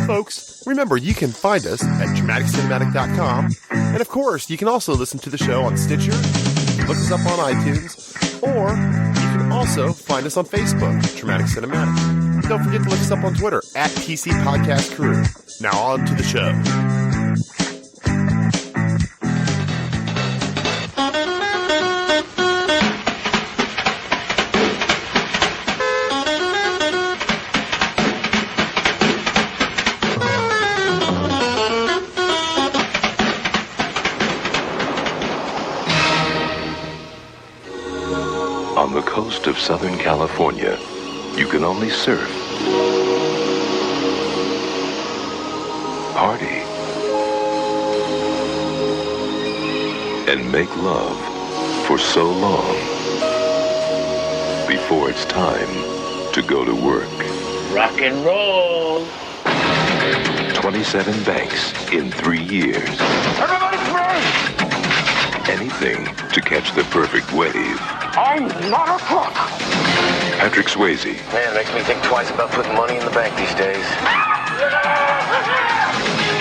Folks, remember you can find us at TraumaticCinematic.com, and of course, you can also listen to the show on Stitcher, look us up on iTunes, or you can also find us on Facebook, Traumatic Cinematic. Don't forget to look us up on Twitter at TC Podcast Crew. Now on to the show. On the coast of Southern California, you can only surf, party, and make love for so long before it's time to go to work. Rock and roll! 27 banks in 3 years. Everybody pray! Anything to catch the perfect wave. I'm not a crook! Patrick Swayze. Man, makes me think twice about putting money in the bank these days.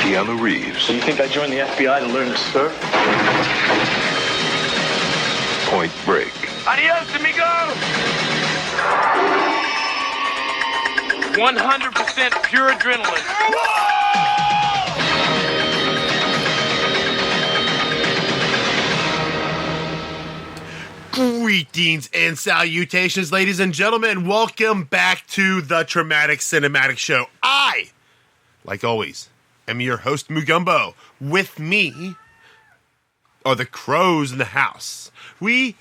Keanu Reeves. So you think I joined the FBI to learn to surf? Point Break. Adios, amigo! 100% pure adrenaline. Greetings and salutations, ladies and gentlemen. Welcome back to the Traumatic Cinematic Show. I, like always, am your host, Mugumbo. With me are the crows in the house. We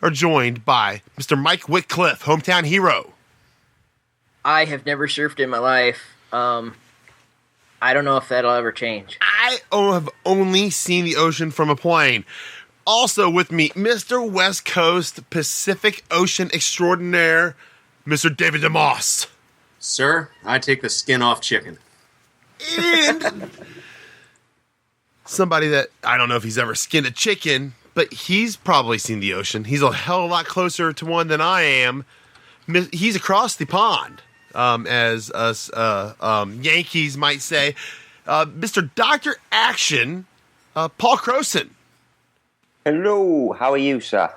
are joined by Mr. Mike Whitcliffe, hometown hero. I have never surfed in my life. I don't know if that'll ever change. I have only seen the ocean from a plane. Also with me, Mr. West Coast Pacific Ocean extraordinaire, Mr. David DeMoss. Sir, I take the skin off chicken. And somebody that, I don't know if he's ever skinned a chicken, but he's probably seen the ocean. He's a hell of a lot closer to one than I am. He's across the pond, as us Yankees might say. Mr. Dr. Action, Paul Crowson. Hello, how are you, sir?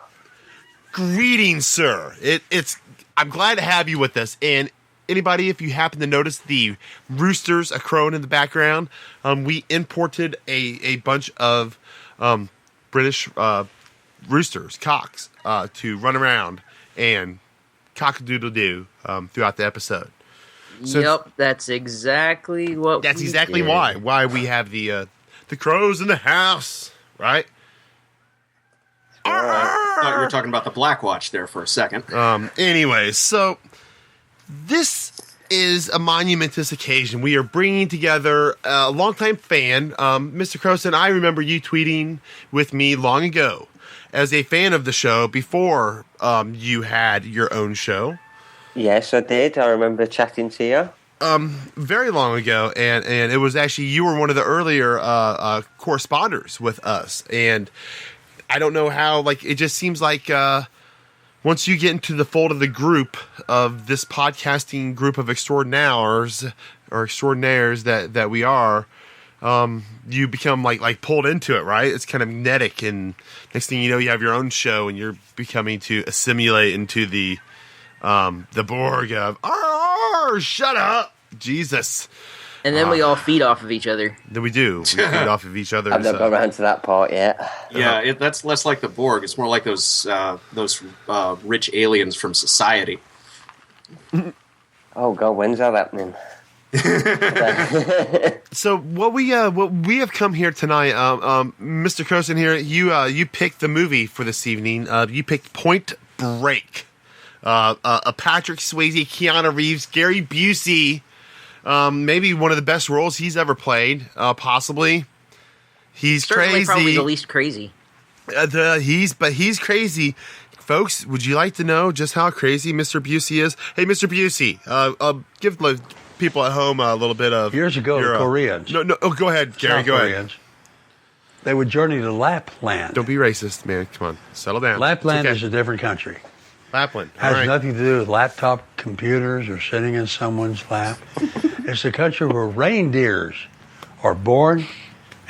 Greetings, sir. I'm glad to have you with us. And anybody, if you happen to notice the roosters crowing in the background, we imported a bunch of British roosters, cocks, to run around and cock-a-doodle-doo throughout the episode. So yep, that's exactly what. That's exactly did. why we have the crows in the house, right? I thought you were talking about the Black Watch there for a second. Anyways, so this is a monumentous occasion. We are bringing together a longtime fan, Mr. Crowson. I remember you tweeting with me long ago as a fan of the show before you had your own show. Yes, I did. I remember chatting to you. Very long ago, and it was actually, you were one of the earlier corresponders with us, and I don't know how, it just seems like once you get into the fold of the group of this podcasting group of extraordinaires that we are, you become like pulled into it, right? It's kind of magnetic, and next thing you know, you have your own show, and you're becoming to assimilate into the Borg of, shut up, Jesus. And then we all feed off of each other. Then we do. We feed off of each other. I've not got around to that part yet. Yeah, that's less like the Borg. It's more like those rich aliens from Society. Oh, God, when's that happening? So what we have come here tonight, Mr. Crowson here, you picked the movie for this evening. You picked Point Break. A Patrick Swayze, Keanu Reeves, Gary Busey. Maybe one of the best roles he's ever played, possibly. He's Certainly crazy. Probably the least crazy. He's crazy. Folks, would you like to know just how crazy Mr. Busey is? Hey, Mr. Busey, give people at home a little bit of... Years ago, the Koreans. No, go ahead, Gary, South go Koreans, ahead. They would journey to Lapland. Don't be racist, man. Come on, settle down. Lapland is a different country. Lapland. All Has right. nothing to do with laptop computers or sitting in someone's lap. It's a country where reindeers are born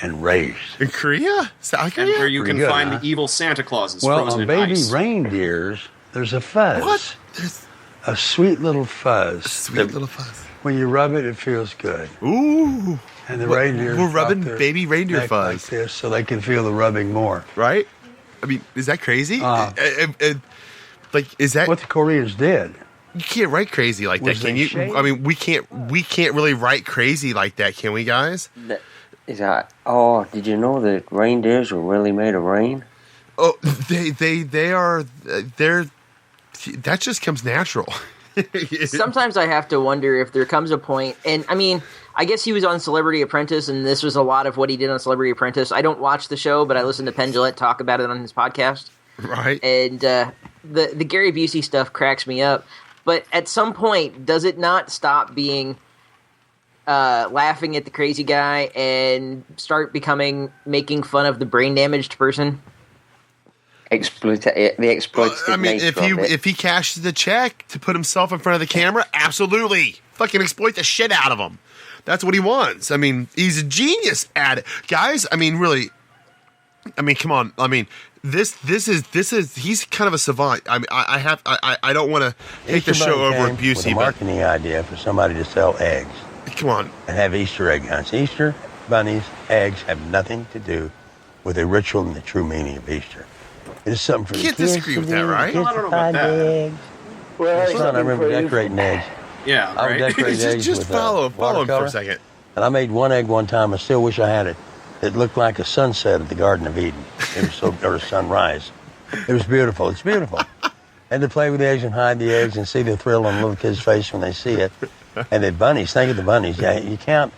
and raised. In Korea? South And Korea? where you Pretty can good, find huh? the evil Santa Clauses Well, frozen on in baby ice. reindeers, there's a fuzz. What? There's A sweet little fuzz. sweet little fuzz. When you rub it, it feels good. Ooh. And the What- reindeers we're drop rubbing their baby reindeer neck fuzz. like this so they can feel the rubbing more. Right? I mean, is that crazy? Like, is that What the Koreans did. you can't write crazy like that, Was can they you? shaved? I mean, we can't really write crazy like that, can we, guys? Is that? Oh, did you know that reindeers were really made of rain? Oh, they are they're that just comes natural. Sometimes I have to wonder if there comes a point, and I mean, I guess he was on Celebrity Apprentice, and this was a lot of what he did on Celebrity Apprentice. I don't watch the show, but I listen to Penn Jillette talk about it on his podcast. Right? And the Gary Busey stuff cracks me up. But at some point, does it not stop being laughing at the crazy guy and start making fun of the brain damaged person? The exploitative I mean, nature of it. if he cashes the check to put himself in front of the camera, absolutely, fucking exploit the shit out of him. That's what he wants. I mean, he's a genius at it, guys. I mean, really. I mean, come on. I mean, this is he's kind of a savant. I mean, I don't want to take the Easter show Bunny over came at with Busey, a but marketing idea for somebody to sell eggs come on. and have Easter egg hunts. Easter bunnies, eggs have nothing to do with the ritual and the true meaning of Easter. It is something for Can't the kids disagree to with do, that, the right? kids I don't to know about find that. eggs. Well, My son, I remember decorating eggs. Yeah, I would right. decorate eggs Just with follow him for watercolor. a second. And I made one egg one time. I still wish I had it. It looked like a sunset at the Garden of Eden. It was so, or a sunrise. It was beautiful. It's beautiful. And to play with the eggs and hide the eggs and see the thrill on a little kid's face when they see it. And the bunnies, think of the bunnies. Yeah, you can't.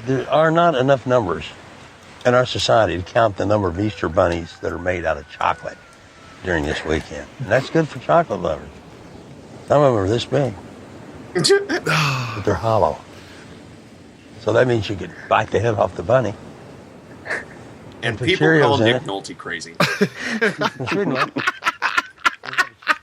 There are not enough numbers in our society to count the number of Easter bunnies that are made out of chocolate during this weekend. And that's good for chocolate lovers. Some of them are this big, but they're hollow. So that means you could bite the head off the bunny. And put people Cheerios call in Nick it. Nolte crazy. Shouldn't it?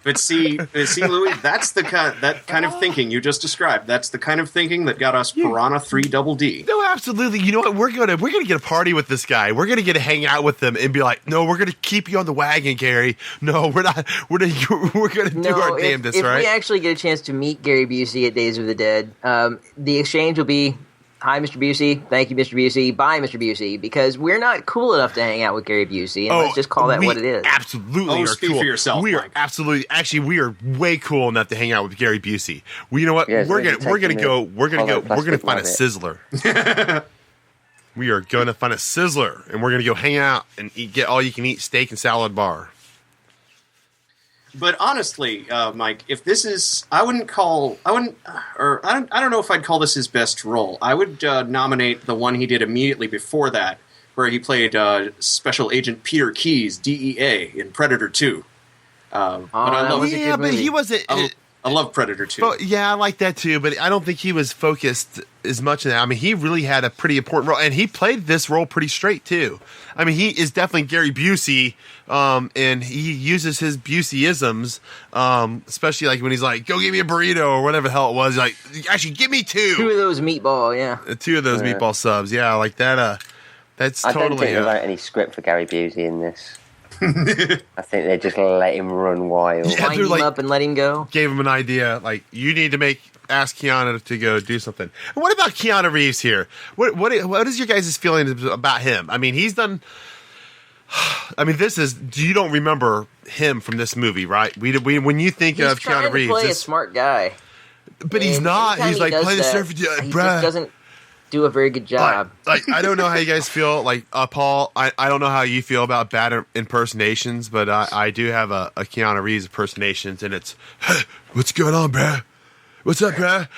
But see, Louis, that's that kind of thinking you just described. That's the kind of thinking that got us Piranha 3 Double D. No, absolutely. You know what? We're gonna get a party with this guy. We're gonna get to hang out with him and be like, no, we're gonna keep you on the wagon, Gary. No, we're not. We're gonna do our damnedest, if right? we actually get a chance to meet Gary Busey at Days of the Dead, the exchange will be, "Hi, Mr. Busey. Thank you, Mr. Busey. Bye, Mr. Busey." Because we're not cool enough to hang out with Gary Busey, and let's just call that we what it is. Absolutely, Oh, are speak cool. for yourself, We are Mike. absolutely, actually, we are way cool enough to hang out with Gary Busey. Well, you know what? Yeah, we're so gonna take go. him We're gonna in, go. follow We're gonna plastic find a sizzler. We are gonna find a sizzler, and we're gonna go hang out and get all you can eat steak and salad bar. But honestly, Mike, if this is, I don't know if I'd call this his best role. I would nominate the one he did immediately before that, where he played Special Agent Peter Keyes, DEA, in Predator 2. But I that love, was a Yeah, good but movie. he wasn't. I love Predator 2. But yeah, I like that too, but I don't think he was focused as much in that. I mean, he really had a pretty important role, and he played this role pretty straight too. I mean, he is definitely Gary Busey, and he uses his Busyisms, especially like when he's like, "Go get me a burrito" or whatever the hell it was. He's like, actually, give me Two two of those meatball, yeah. of those meatball subs. Yeah, like that. That's I don't totally. think they wrote any script for Gary Busey in this. I think they just let him run wild. Yeah, Wind they're him like- up and let him go. Gave him an idea, like you need to ask Keanu to go do something. And what about Keanu Reeves here? What is your guys' feeling about him? I mean, he's done. I mean, you don't remember him from this movie, right? We when you think He's of trying Keanu Reeves, to play a smart guy. but he's And not. anytime He's he like does play the that, surfer, he bruh. just doesn't do a very good job. Like I don't know how you guys feel. Like Paul, I don't know how you feel about bad impersonations, but I do have a Keanu Reeves impersonations, and it's, hey, what's going on, bruh? What's up, bruh?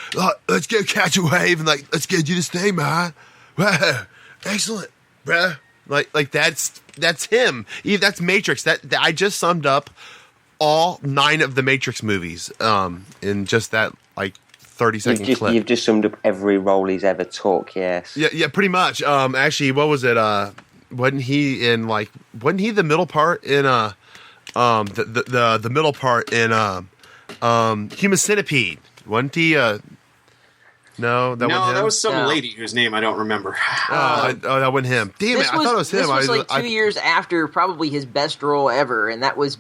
Let's go catch a wave and let's go do this thing, man. Wow, excellent, bruh. Like that's him. That's Matrix. That I just summed up all 9 of the Matrix movies in just that 30-second clip. You've just summed up every role he's ever took, yes. Yeah, pretty much. Actually, what was it? Wasn't he the middle part in the middle part in Human Centipede. Wasn't he? No, that wasn't him. That was some lady whose name I don't remember. That wasn't him. Damn it! I thought it was him. This was like 2 years after probably his best role ever, and that was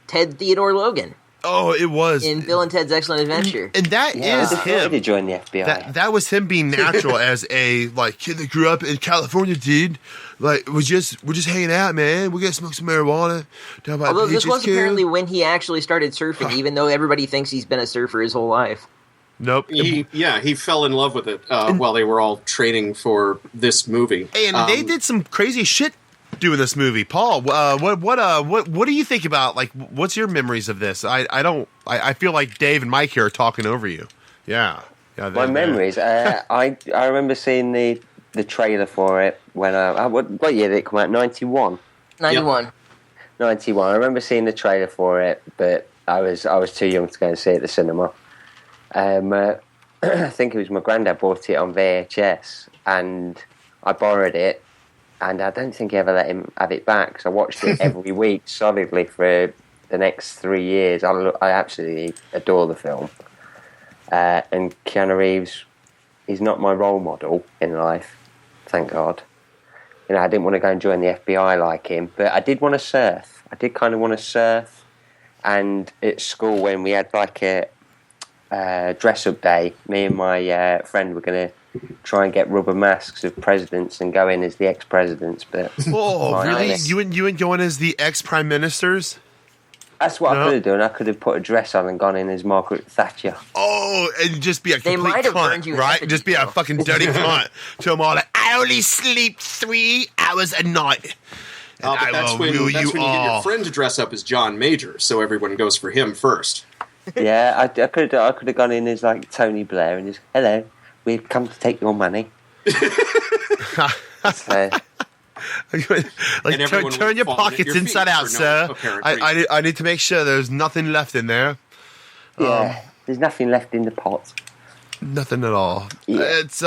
Ted Theodore Logan. Oh, it was in Bill and Ted's Excellent Adventure, and that is him. To join the FBI. That was him being natural as a kid that grew up in California, dude. Like we're just hanging out, man. We're gonna smoke some marijuana. Although this was apparently when he actually started surfing, even though everybody thinks he's been a surfer his whole life. Nope. He fell in love with it while they were all training for this movie, and they did some crazy shit doing this movie. Paul, what do you think about what's your memories of this? I feel like Dave and Mike here are talking over you. Yeah. My memories. I remember seeing the trailer for it when what year did it come out? 91. 91. Yep. 91. I remember seeing the trailer for it, but I was too young to go and see it at the cinema. I think it was my granddad bought it on VHS, and I borrowed it. And I don't think he ever let him have it back. So I watched it every week solidly for the next 3 years. I absolutely adore the film. And Keanu Reeves, he's not my role model in life, thank God. I didn't want to go and join the FBI like him, but I did want to surf. I did kind of want to surf. And at school, when we had a dress-up day, me and my friend were going to try and get rubber masks of presidents and go in as the ex-presidents, but really? You ain't going as the ex-prime ministers? That's what I could have done. I could have put a dress on and gone in as Margaret Thatcher. Oh, and just be a complete cunt, right? Just be a fucking dirty cunt to them all. I only sleep 3 hours a night. But that's when you get your friend to dress up as John Major, so everyone goes for him first. Yeah, I could have gone in as Tony Blair and just, hello. We've come to take your money. Turn your pockets inside out, sir. I need to make sure there's nothing left in there. Yeah, there's nothing left in the pot. Nothing at all. Yeah. It's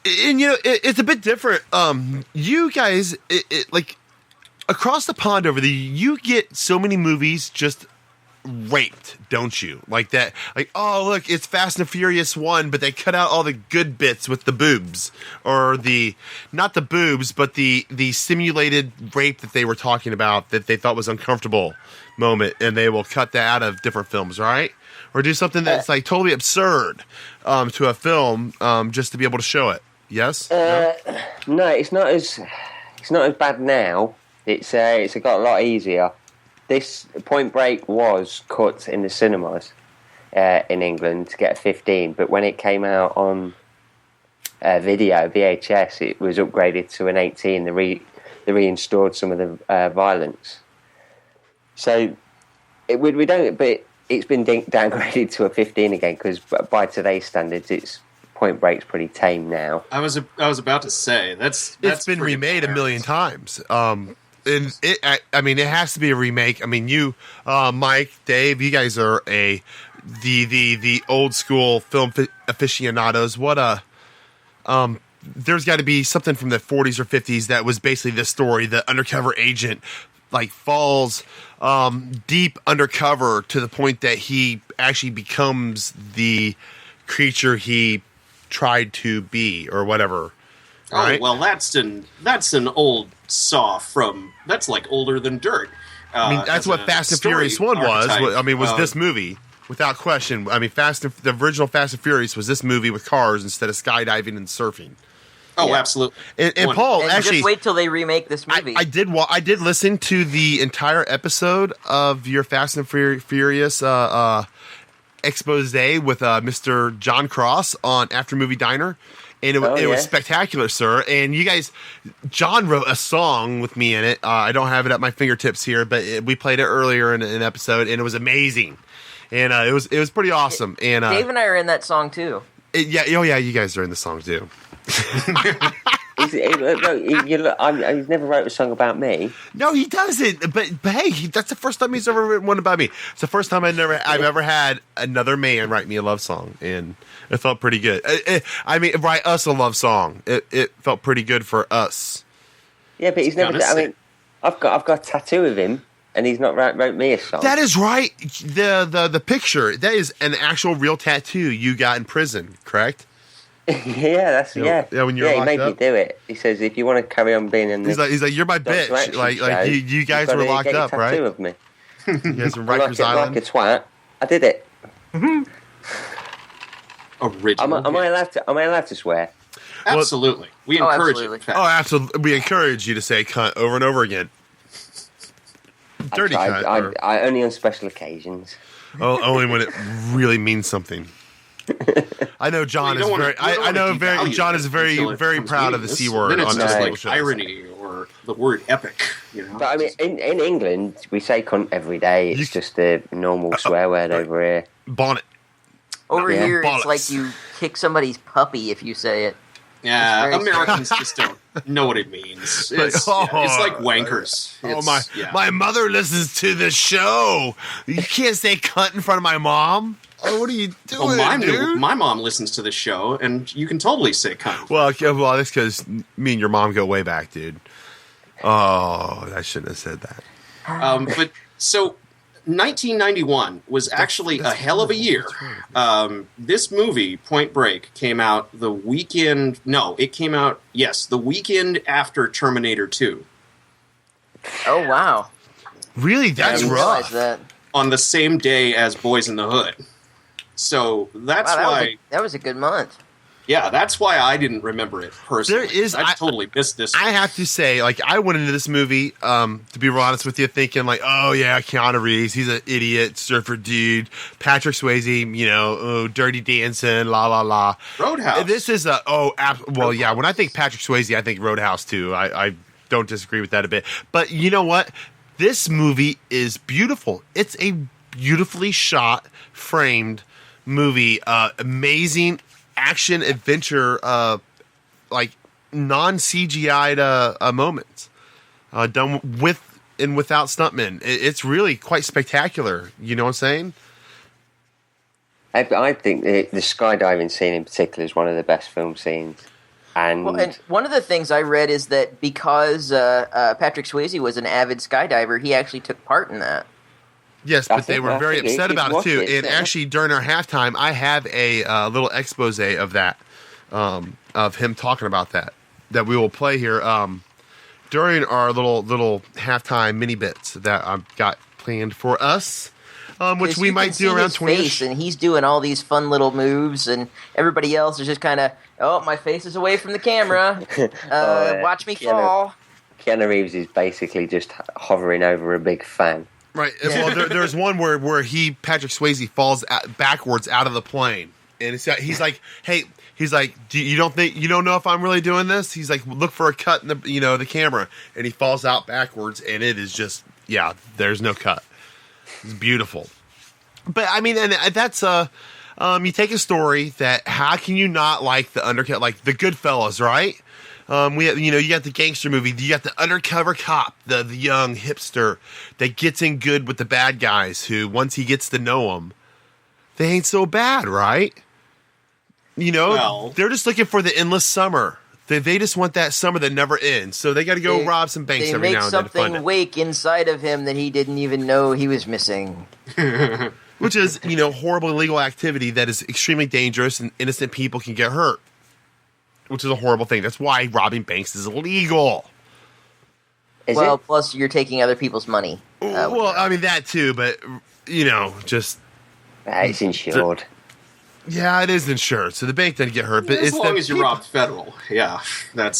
it's a bit different. You guys, across the pond over you get so many movies just raped, don't you? Like that, oh look, it's Fast and Furious 1, but they cut out all the good bits with the boobs, or not the boobs, but the simulated rape that they were talking about that they thought was uncomfortable moment, and they will cut that out of different films, right? Or do something that's totally absurd to a film just to be able to show it. Yes? No, it's not as bad now. It's got a lot easier. This Point Break was cut in the cinemas in England to get a 15, but when it came out on video, VHS, it was upgraded to an 18. They reinstalled some of the violence. So we don't, but it's been downgraded to a 15 again, because by today's standards, Point Break's pretty tame now. I was about to say that's it's been remade a million times. And it has to be a remake. I mean, you, Mike, Dave, you guys are the old school film aficionados. There's got to be something from the 40s or 50s that was basically this story. The undercover agent falls deep undercover to the point that he actually becomes the creature he tried to be, or whatever. Right? Oh, well, that's an old saw that's older than dirt. I mean, that's what Fast and Furious 1 was this movie, without question. I mean, the original Fast and Furious was this movie with cars instead of skydiving and surfing. Oh, yeah. Absolutely. And Paul, actually, just wait till they remake this movie. I did listen to the entire episode of your Fast and Furious expose with Mr. Jon Cross on After Movie Diner. And it was spectacular, sir. And you guys, John wrote a song with me in it. I don't have it at my fingertips here, but we played it earlier in an episode, and it was amazing. And it was pretty awesome. And Dave and I are in that song too. You guys are in the song too. He's never wrote a song about me. No, he doesn't. But hey, that's the first time he's ever written one about me. It's the first time I've ever had another man write me a love song, and it felt pretty good. Write us a love song. It felt pretty good for us. Yeah, but he's never. I've got a tattoo of him, and he's not wrote me a song. That is right. The picture, that is an actual real tattoo you got in prison, correct? Yeah, Yeah, when you're he locked made up. me do it. He says, if you want to carry on being in He's like, you're my Doctor bitch. Action Like show, you guys you've were gotta locked get a up, tattoo right? of me. You guys were Like Rikers a Island. twat. I did it. Original. Am I allowed to swear? Absolutely. We encourage absolutely. it. Oh, absolutely. We encourage you to say cunt over and over again. Dirty cunt. I only on special occasions. Only when it really means something. I know John is very. I know very. John is very proud of the C word. Then it's on just this like show. irony or the word epic. You know? But I mean, in England, we say cunt every day. It's just a normal swear word over here. Bonnet. Over Yeah. here, Bollocks. it's like you kick somebody's puppy if you say it. Yeah, It's very Americans just don't know what it means. It's like wankers. My mother listens to the show. You can't say cunt in front of my mom. Oh, what are you doing, dude? My mom listens to the show, and you can totally say cunt. Well, that's because me and your mom go way back, dude. Oh, I shouldn't have said that. But so 1991 was actually a hell of a year. This movie, Point Break, came out the weekend. No, it came out, the weekend after Terminator 2. Oh wow! Really, that's I didn't rough. realize that. On the same day as Boys in the Hood. So that's Wow, why. that was a good month. Yeah, that's why I didn't remember it personally. I totally missed this. I have to say, like, I went into this movie, to be real honest with you, thinking, like, oh, yeah, Keanu Reeves, he's an idiot, surfer dude. Patrick Swayze, Dirty Dancing, la, la, la. Roadhouse. This is when I think Patrick Swayze, I think Roadhouse, too. I don't disagree with that a bit. But you know what? This movie is beautiful. It's a beautifully shot, framed movie. Amazing action adventure, like non-CGI'd moments, done with and without stuntmen. It's really quite spectacular. You know what I'm saying? I think the skydiving scene in particular is one of the best film scenes. And one of the things I read is that because Patrick Swayze was an avid skydiver, he actually took part in that. Yes, but they were very upset about it too. And yeah. actually, during our halftime, I have a little expose of that, of him talking about that we will play here during our little halftime mini bits that I've got planned for us, which we might do around 20. And he's doing all these fun little moves, and everybody else is just kind of, my face is away from the camera. Watch me fall. Keanu Reeves is basically just hovering over a big fan. Right. Well, there's one where Patrick Swayze falls backwards out of the plane, and he's like, "Hey," he's like, you don't know if I'm really doing this?" He's like, "Look for a cut in the camera," and he falls out backwards, and it is just there's no cut. It's beautiful, but I mean, and that's you take a story that how can you not like the undercut, like the Goodfellas, right? We have, you got the gangster movie. You got the undercover cop, the young hipster that gets in good with the bad guys. Who once he gets to know them, they ain't so bad, right? They're just looking for the endless summer. They just want that summer that never ends. So they got to go rob some banks every now and then to They make find something it. wake inside of him that he didn't even know he was missing. Which is horrible illegal activity that is extremely dangerous and innocent people can get hurt. Which is a horrible thing. That's why robbing banks is illegal. Plus you're taking other people's money. I mean that too, but just it's insured. Yeah, it is insured, so the bank doesn't get hurt. But as long as you robbed federal, But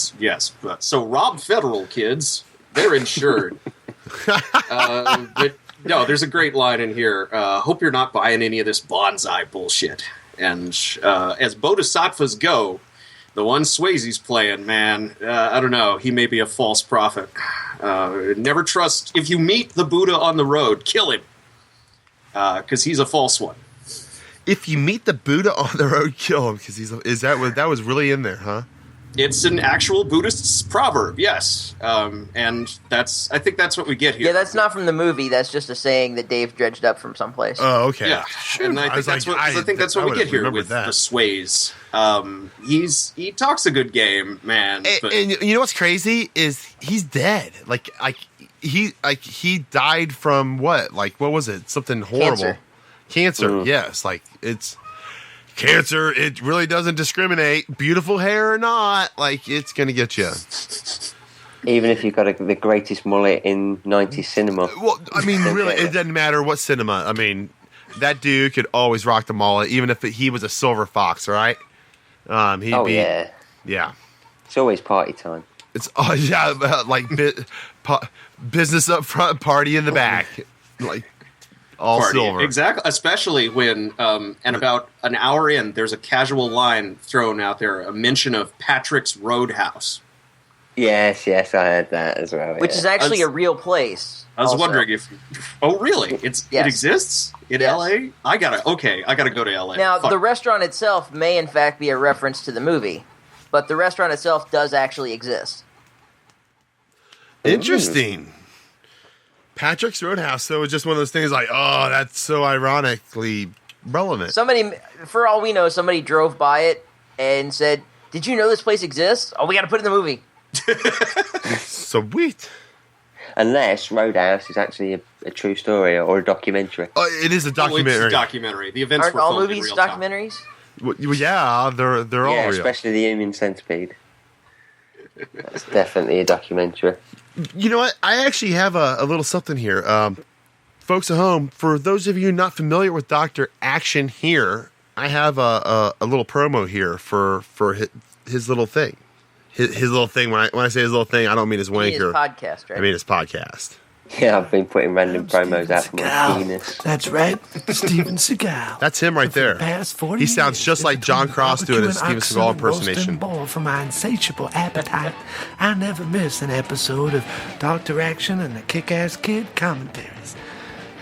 so rob federal, kids. They're insured. But no, there's a great line in here. Hope you're not buying any of this bonsai bullshit. And as bodhisattvas go. The one Swayze's playing, man, I don't know. He may be a false prophet. Never trust. If you meet the Buddha on the road, kill him. Because he's a false one. If you meet the Buddha on the road, kill him. Because that was really in there, huh? It's an actual Buddhist proverb, yes. And I think that's what we get here. Yeah, that's not from the movie. That's just a saying that Dave dredged up from someplace. Oh, okay. Yeah, and I think that's what we get here with the Swayze. He talks a good game, man. And you know what's crazy is he's dead. He died from what? Like, what was it? Something horrible. Cancer. Yes. Like, it's cancer. It really doesn't discriminate, beautiful hair or not. Like, it's gonna get you. Even if you've got the greatest mullet in 90s cinema. Well, I mean, really, it doesn't matter what cinema. I mean, that dude could always rock the mullet, even if he was a silver fox, right? Yeah. It's always party time. It's like business up front, party in the back, like all party. silver. Exactly. Especially when, and about an hour in, there's a casual line thrown out there, a mention of Patrick's Roadhouse. Yes, I heard that as well. Which is actually a real place. I was wondering if... Oh, really? It exists in L.A.? I gotta go to L.A. Now, the restaurant itself may in fact be a reference to the movie, but the restaurant itself does actually exist. Interesting. Patrick's Roadhouse, so it's just one of those things like, oh, that's so ironically relevant. Somebody, for all we know, somebody drove by it and said, "Did you know this place exists? Oh, we got to put it in the movie." Sweet. Unless Roadhouse is actually a true story or a documentary. Oh, it is a documentary. It's a documentary. The events Aren't were all filmed movies in real documentaries? Well, yeah, they're all real. Especially the Human Centipede. That's definitely a documentary. You know what? I actually have a little something here. Folks at home, for those of you not familiar with Dr. Action here, I have a little promo here for his little thing. His little thing. When I say his little thing, I don't mean his wanker. His podcast, right? I mean his podcast. Yeah, I've been putting random promos out for my penis. That's right, Steven Seagal. That's him right there. He sounds just like Jon Cross doing a Steven Seagal impersonation. For my insatiable appetite, I never miss an episode of Dr. Action and the Kick-Ass Kid commentaries.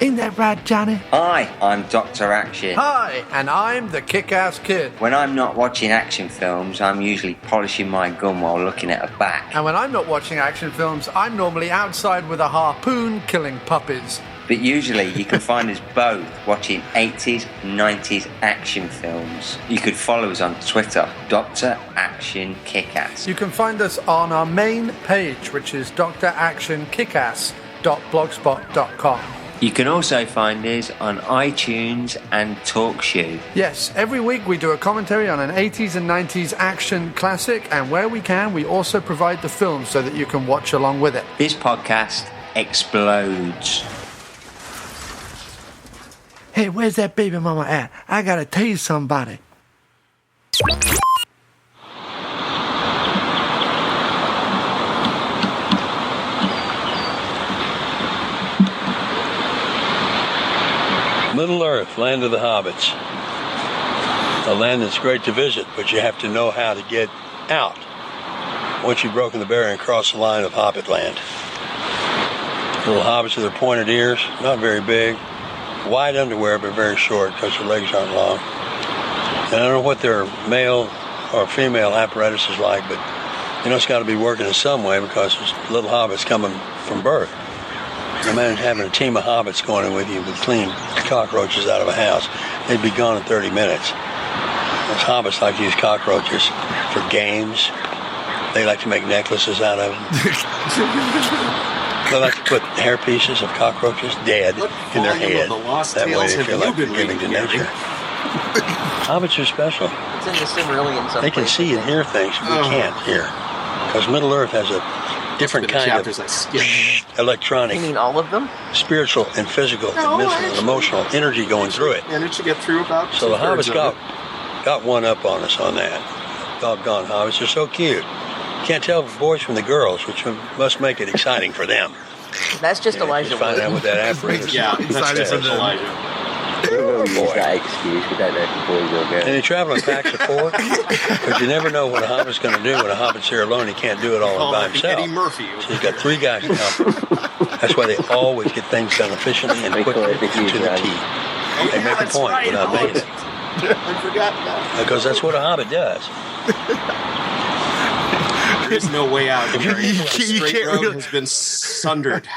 Ain't that right, Johnny? Hi, I'm Dr. Action. Hi, and I'm the Kick-Ass Kid. When I'm not watching action films, I'm usually polishing my gun while looking at a bat. And when I'm not watching action films, I'm normally outside with a harpoon killing puppies. But usually you can find us both watching 80s, 90s action films. You could follow us on Twitter, Dr. Action Kickass. You can find us on our main page, which is dractionkickass.blogspot.com. You can also find us on iTunes and TalkShoe. Yes, every week we do a commentary on an 80s and 90s action classic, and where we can, we also provide the film so that you can watch along with it. This podcast explodes. Hey, where's that baby mama at? I gotta tase somebody. Middle Earth, land of the hobbits. A land that's great to visit, but you have to know how to get out. Once you've broken the barrier and crossed the line of Hobbit land. Little hobbits with their pointed ears, not very big. Wide underwear, but very short because their legs aren't long. And I don't know what their male or female apparatus is like, but you know it's got to be working in some way because there's little hobbits coming from birth. Imagine having a team of hobbits going in with you with clean cockroaches out of a house. They'd be gone in 30 minutes. Those hobbits like to use cockroaches for games. They like to make necklaces out of them. They like to put hair pieces of cockroaches dead in their head. That way they feel like they're giving to nature. Hobbits are special. It's in the Silmarillion someplace. They can see and hear things we can't hear. Because Middle Earth has a different kind of electronic. You mean all of them? Spiritual and physical and mental and emotional energy going through it. Managed to get through about. So the hobbits got one up on us on that. Doggone hobbits are so cute. Can't tell the boys from the girls, which must make it exciting for them. That's just Elijah. Find out what that apparatus. Yeah, exciting for them. Elijah. We'll use that excuse. We don't know if the boys will go. And they travel in packs of 4, but you never know what a hobbit's going to do when a hobbit's here alone. He can't do it all by himself. Eddie Murphy. So he's got 3 guys to help him. That's why they always get things done efficiently and quickly to the T. They make a point without making it. I forgot that. Because that's what a hobbit does. There is no way out. You can't road really, has been sundered.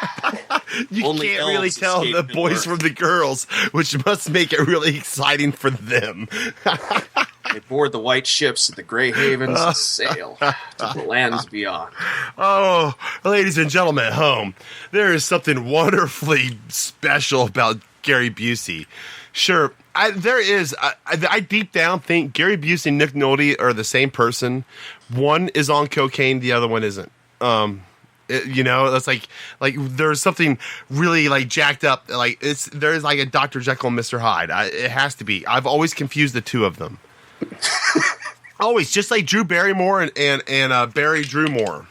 you Only can't really elves tell the escape boys from the girls, which must make it really exciting for them. They board the white ships and the gray havens and sail to the lands beyond. Oh, ladies and gentlemen at home, there is something wonderfully special about Gary Busey. Sure, there is. I deep down think Gary Busey and Nick Nolte are the same person. One is on cocaine, the other one isn't. That's like there's something really like jacked up. Like there's like a Dr. Jekyll and Mr. Hyde. It has to be. I've always confused the two of them. Always, just like Drew Barrymore and Barry Drew Moore.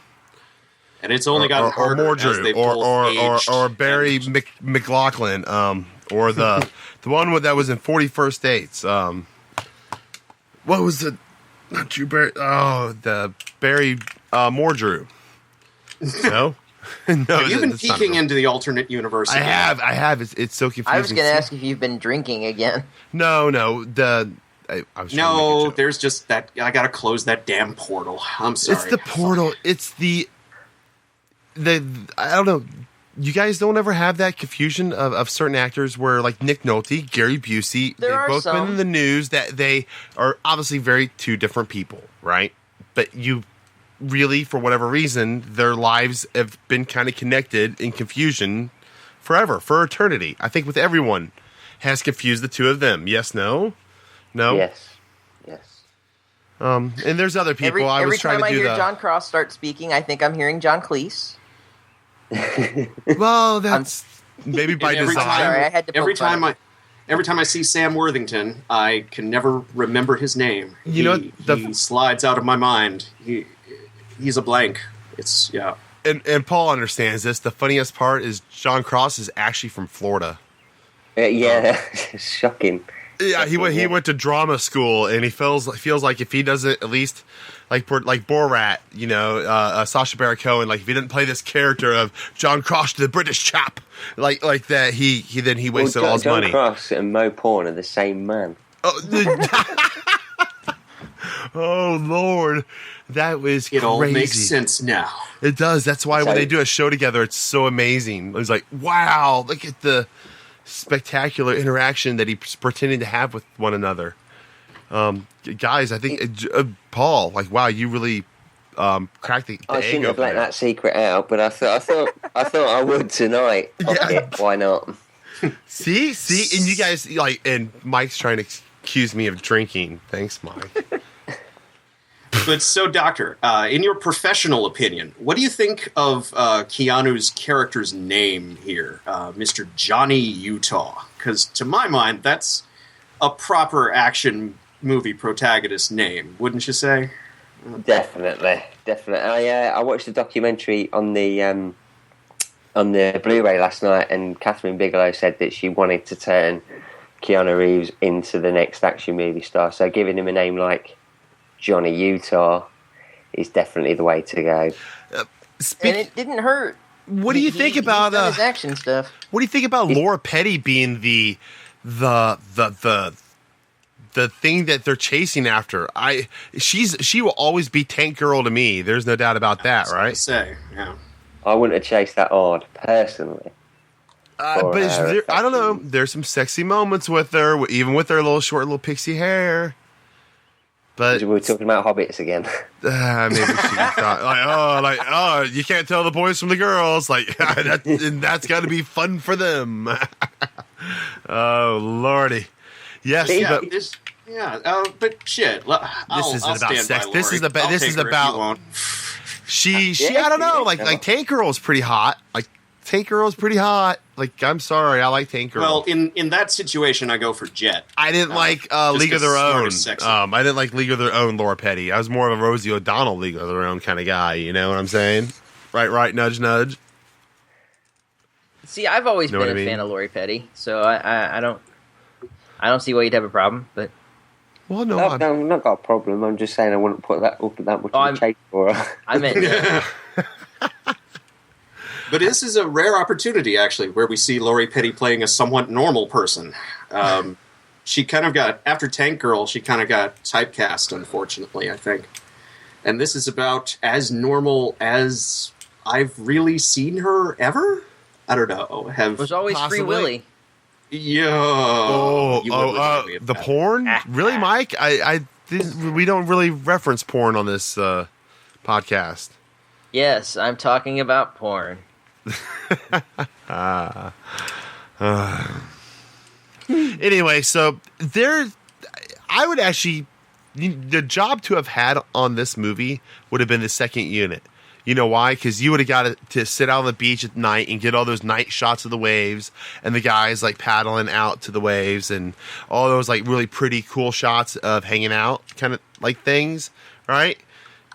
And it's only gotten harder more as Drew, they both aged. or Barry McLaughlin, or the one that was in 41st Dates. What was the not Drew Barry? Oh, the Barry Moore Drew. No. No, have you been peeking into the alternate universe? I have. It's so confusing. I was going to ask if you've been drinking again. No. There's just that. I got to close that damn portal. I'm sorry. It's the portal. It's the I don't know. You guys don't ever have that confusion of certain actors where, like Nick Nolte, Gary Busey, they've both been in the news that they are obviously very two different people, right? But you really, for whatever reason, their lives have been kind of connected in confusion forever, for eternity. I think with everyone has confused the two of them. Yes, no? Yes. And there's other people. Every time I hear Jon Cross start speaking, I think I'm hearing John Cleese. Well, that's maybe by design. Every time I see Sam Worthington, I can never remember his name. He slides out of my mind. He's a blank. It's And Paul understands this. The funniest part is Jon Cross is actually from Florida. Shocking. Yeah, he went to drama school, and he feels like if he doesn't at least like Borat, Sacha Baron Cohen, like if he didn't play this character of Jon Cross, the British chap, like that, he wasted all his money. Jon Cross and Mo Porn are the same man. Oh Lord, that was crazy. It all makes sense now. It does. That's why when they do a show together, it's so amazing. It's like, wow, look at the spectacular interaction that he's pretending to have with one another. Guys, I think Paul, like, wow, you really cracked the I egg shouldn't have let there. that secret out, but I thought I would tonight. Okay, why not? See, and you guys and Mike's trying to accuse me of drinking. Thanks, Mike. But so, Doctor, in your professional opinion, what do you think of Keanu's character's name here, Mr. Johnny Utah? Because to my mind, that's a proper action movie protagonist name, wouldn't you say? Definitely. I watched the documentary on the Blu-ray last night, and Catherine Bigelow said that she wanted to turn Keanu Reeves into the next action movie star. So giving him a name like Johnny Utah is definitely the way to go. And it didn't hurt. What do you think about his action stuff? What do you think about Laura Petty being the thing that they're chasing after? She will always be Tank Girl to me. There's no doubt about that, right? I wouldn't have chased that hard personally. But I don't know. There's some sexy moments with her, even with her little pixie hair. But we're talking about hobbits again. Maybe she thought, you can't tell the boys from the girls. Like that's got to be fun for them. Oh Lordy, yes. But shit. This isn't about sex. This is about. She. I don't know. Like Tank Girl is pretty hot. Tank Girl is pretty hot. Like, I'm sorry, I like Tank Girl. Well, in that situation, I go for Jet. I didn't like League of Their Own. I didn't like League of Their Own Laura Petty. I was more of a Rosie O'Donnell League of Their Own kind of guy. You know what I'm saying? Right, nudge, nudge. See, I've always been a fan of Lori Petty, so I don't see why you'd have a problem. But well, no, I've not got a problem. I'm just saying I wouldn't put that much of a chase for her. I meant. But this is a rare opportunity, actually, where we see Lori Petty playing a somewhat normal person. She kind of got, after Tank Girl, she kind of got typecast, unfortunately, I think. And this is about as normal as I've really seen her ever? I don't know. There's always Free Willy. Yeah. The porn? Really, Mike? we don't really reference porn on this podcast. Yes, I'm talking about porn. Anyway, so I would actually, the job to have had on this movie would have been the second unit. You know why? Because you would have got to sit out on the beach at night and get all those night shots of the waves and the guys like paddling out to the waves and all those like really pretty cool shots of hanging out kind of like things, right?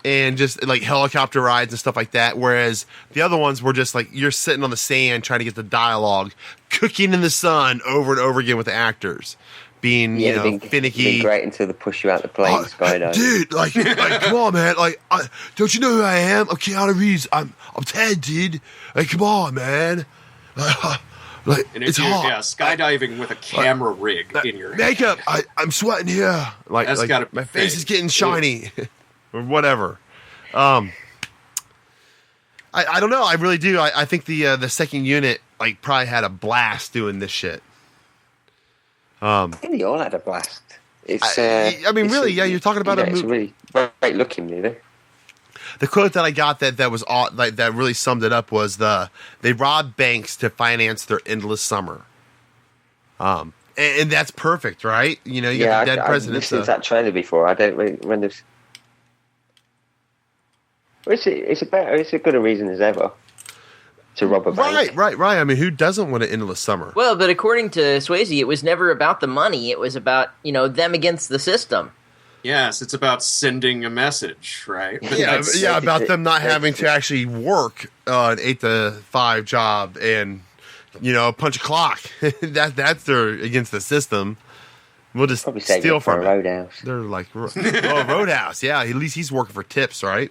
And just like helicopter rides and stuff like that. Whereas the other ones were just like you're sitting on the sand trying to get the dialogue, cooking in the sun over and over again with the actors. Being, finicky. Being great until they push you out the plane, skydiving. Dude, like, come on, man. Like, don't you know who I am? I'm Keanu Reeves. I'm Ted, dude. Like, come on, man. Like, and it's hot. Yeah, skydiving with a camera rig in your makeup. I'm sweating here. Like, my face is getting shiny, or whatever. I don't know. I really do. I think the second unit like probably had a blast doing this shit. I think they all had a blast. It's, really, you're talking about a movie. It's a really great looking movie. The quote that I got that was like that really summed it up was they robbed banks to finance their endless summer. And that's perfect, right? You know, you got the dead presidents. I've listened to that trailer before. I don't really when there's. It's a good a reason as ever. To rob a bank. Right. I mean, who doesn't want an endless summer? Well, but according to Swayze, it was never about the money. It was about, them against the system. Yes, it's about sending a message, right? But about them not having to actually work an 8 to 5 job and, punch a clock. That's their against the system. We'll just steal from it. Roadhouse. They're like, Roadhouse. Yeah, at least he's working for tips, right?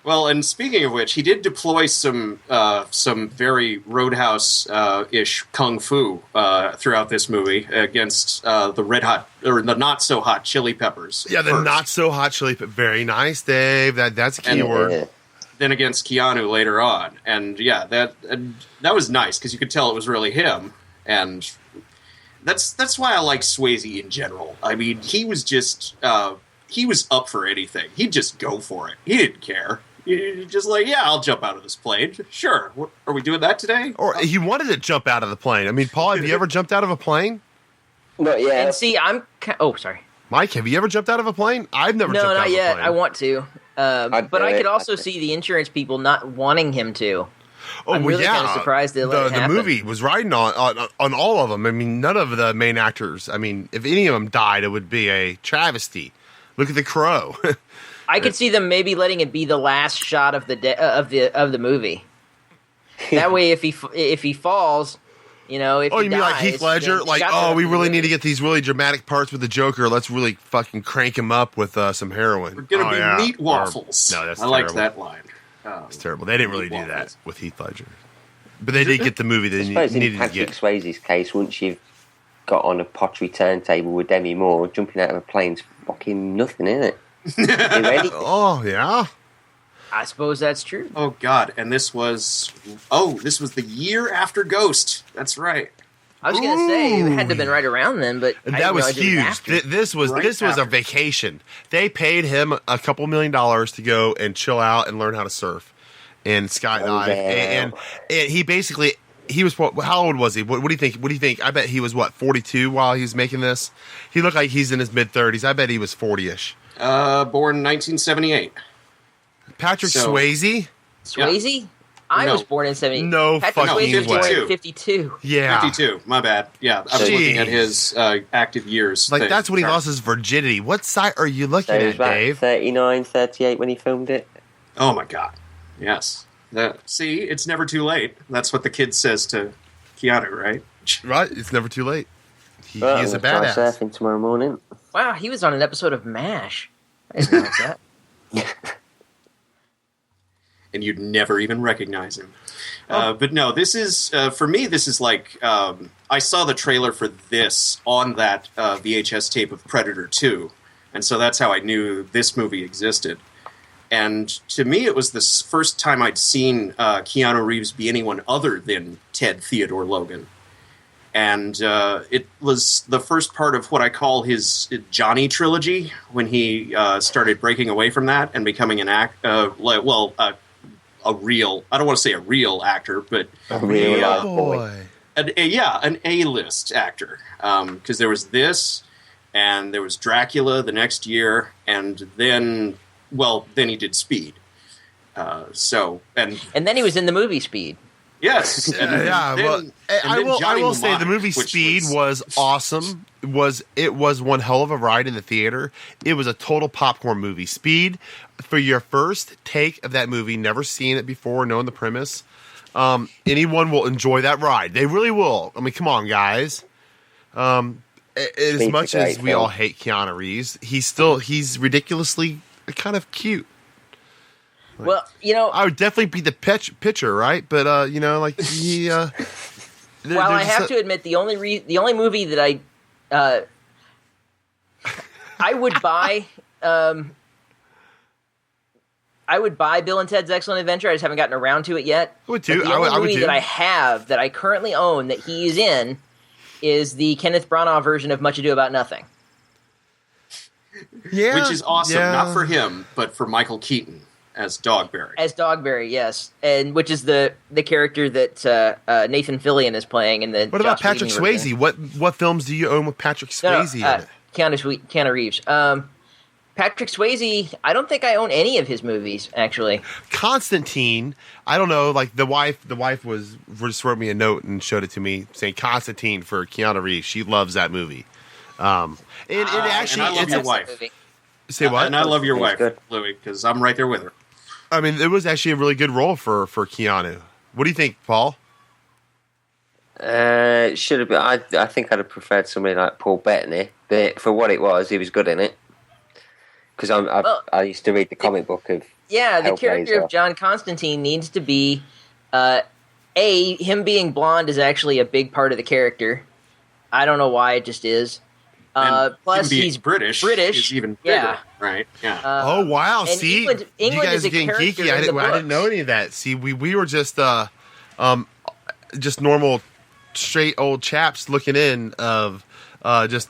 Well, and speaking of which, he did deploy some very Roadhouse-ish kung fu throughout this movie against the red hot or the not so hot chili peppers. Yeah, the not so hot chili peppers. Very nice, Dave. That's a key word. Then against Keanu later on, and that was nice because you could tell it was really him, and that's why I like Swayze in general. I mean, he was just he was up for anything. He'd just go for it. He didn't care. Just like, I'll jump out of this plane. Sure. Are we doing that today? Or he wanted to jump out of the plane. I mean, Paul, have you ever jumped out of a plane? Not yet. And see, sorry. Mike, have you ever jumped out of a plane? I've never jumped out of a plane. No, not yet. I want to. But I could also see the insurance people not wanting him to. I'm really kind of surprised they let it happen. The movie was riding on all of them. I mean, none of the main actors. I mean, if any of them died, it would be a travesty. Look at The Crow. I could see them maybe letting it be the last shot of the movie. That way, if he falls, if he dies, you mean like Heath Ledger? Like, we really need to get these really dramatic parts with the Joker. Let's really fucking crank him up with some heroin. We're gonna be meat waffles. No, that's I terrible. like that line. It's terrible. They didn't really do that with Heath Ledger, but they did get the movie they needed to get. Patrick Swayze's case, once you've got on a pottery turntable with Demi Moore, jumping out of a plane's fucking nothing, isn't it? Oh yeah, I suppose that's true. Oh God, and this was the year after Ghost. That's right. I was gonna say it had to have been right around then, but that was huge. This was a vacation. They paid him a couple $1 million to go and chill out and learn how to surf and skydive, and he basically. He was how old was he? What do you think? What do you think? I bet he was 42 while he was making this. He looked like he's in his mid-30s. I bet he was 40ish. Born 1978. Patrick Swayze. Swayze? I was born in 70. No Patrick fucking Swayze was born way. in 52. Yeah, 52. My bad. Yeah, I was looking at his active years. Like that's when he lost his virginity. What site are you looking at, Dave? 39, 38 when he filmed it. Oh my God! Yes. See, it's never too late. That's what the kid says to Keanu, right? Right. It's never too late. He is a badass. Try surfing tomorrow morning. Wow, he was on an episode of MASH. I didn't realize that. And you'd never even recognize him. But no, this is, for me, this is like, I saw the trailer for this on that VHS tape of Predator 2. And so that's how I knew this movie existed. And to me, it was the first time I'd seen Keanu Reeves be anyone other than Ted Theodore Logan. And it was the first part of what I call his Johnny trilogy, when he started breaking away from that and becoming a real, I don't want to say a real actor, but An A-list actor. Because there was this, and there was Dracula the next year, and then he did Speed. And then he was in the movie Speed. Yes. I will say the movie Speed was awesome. It was one hell of a ride in the theater. It was a total popcorn movie. Speed, for your first take of that movie, never seen it before, knowing the premise, anyone will enjoy that ride. They really will. I mean, come on, guys. As much as we all hate Keanu Reeves, he's ridiculously kind of cute. Well, I would definitely be the pitcher, right? But he. Well, I have to admit, the only movie that I would buy. I would buy Bill and Ted's Excellent Adventure. I just haven't gotten around to it yet. I would too. The only movie that I have that I currently own that he's in is the Kenneth Branagh version of Much Ado About Nothing. Yeah, which is awesome. Yeah. Not for him, but for Michael Keaton as Dogberry. As Dogberry, yes, and which is the character that Nathan Fillion is playing in the. What about Patrick Swayze? What films do you own with Patrick Swayze in it? Keanu Reeves. Patrick Swayze, I don't think I own any of his movies, actually. Constantine, I don't know, like the wife just wrote me a note and showed it to me saying Constantine for Keanu Reeves. She loves that movie. And actually, and I love your wife. Say what? And I love your wife, Louis, because I'm right there with her. I mean, it was actually a really good role for Keanu. What do you think, Paul? Should have been. I think I'd have preferred somebody like Paul Bettany, but for what it was, he was good in it. Because I used to read the comic book of the character of John Constantine needs to be him being blonde is actually a big part of the character. I don't know why, it just is. Plus, he's British is even bigger, right? Yeah. Oh wow! See, England you guys is a getting character geeky. I didn't know any of that. See, we were just normal, straight old chaps looking in of just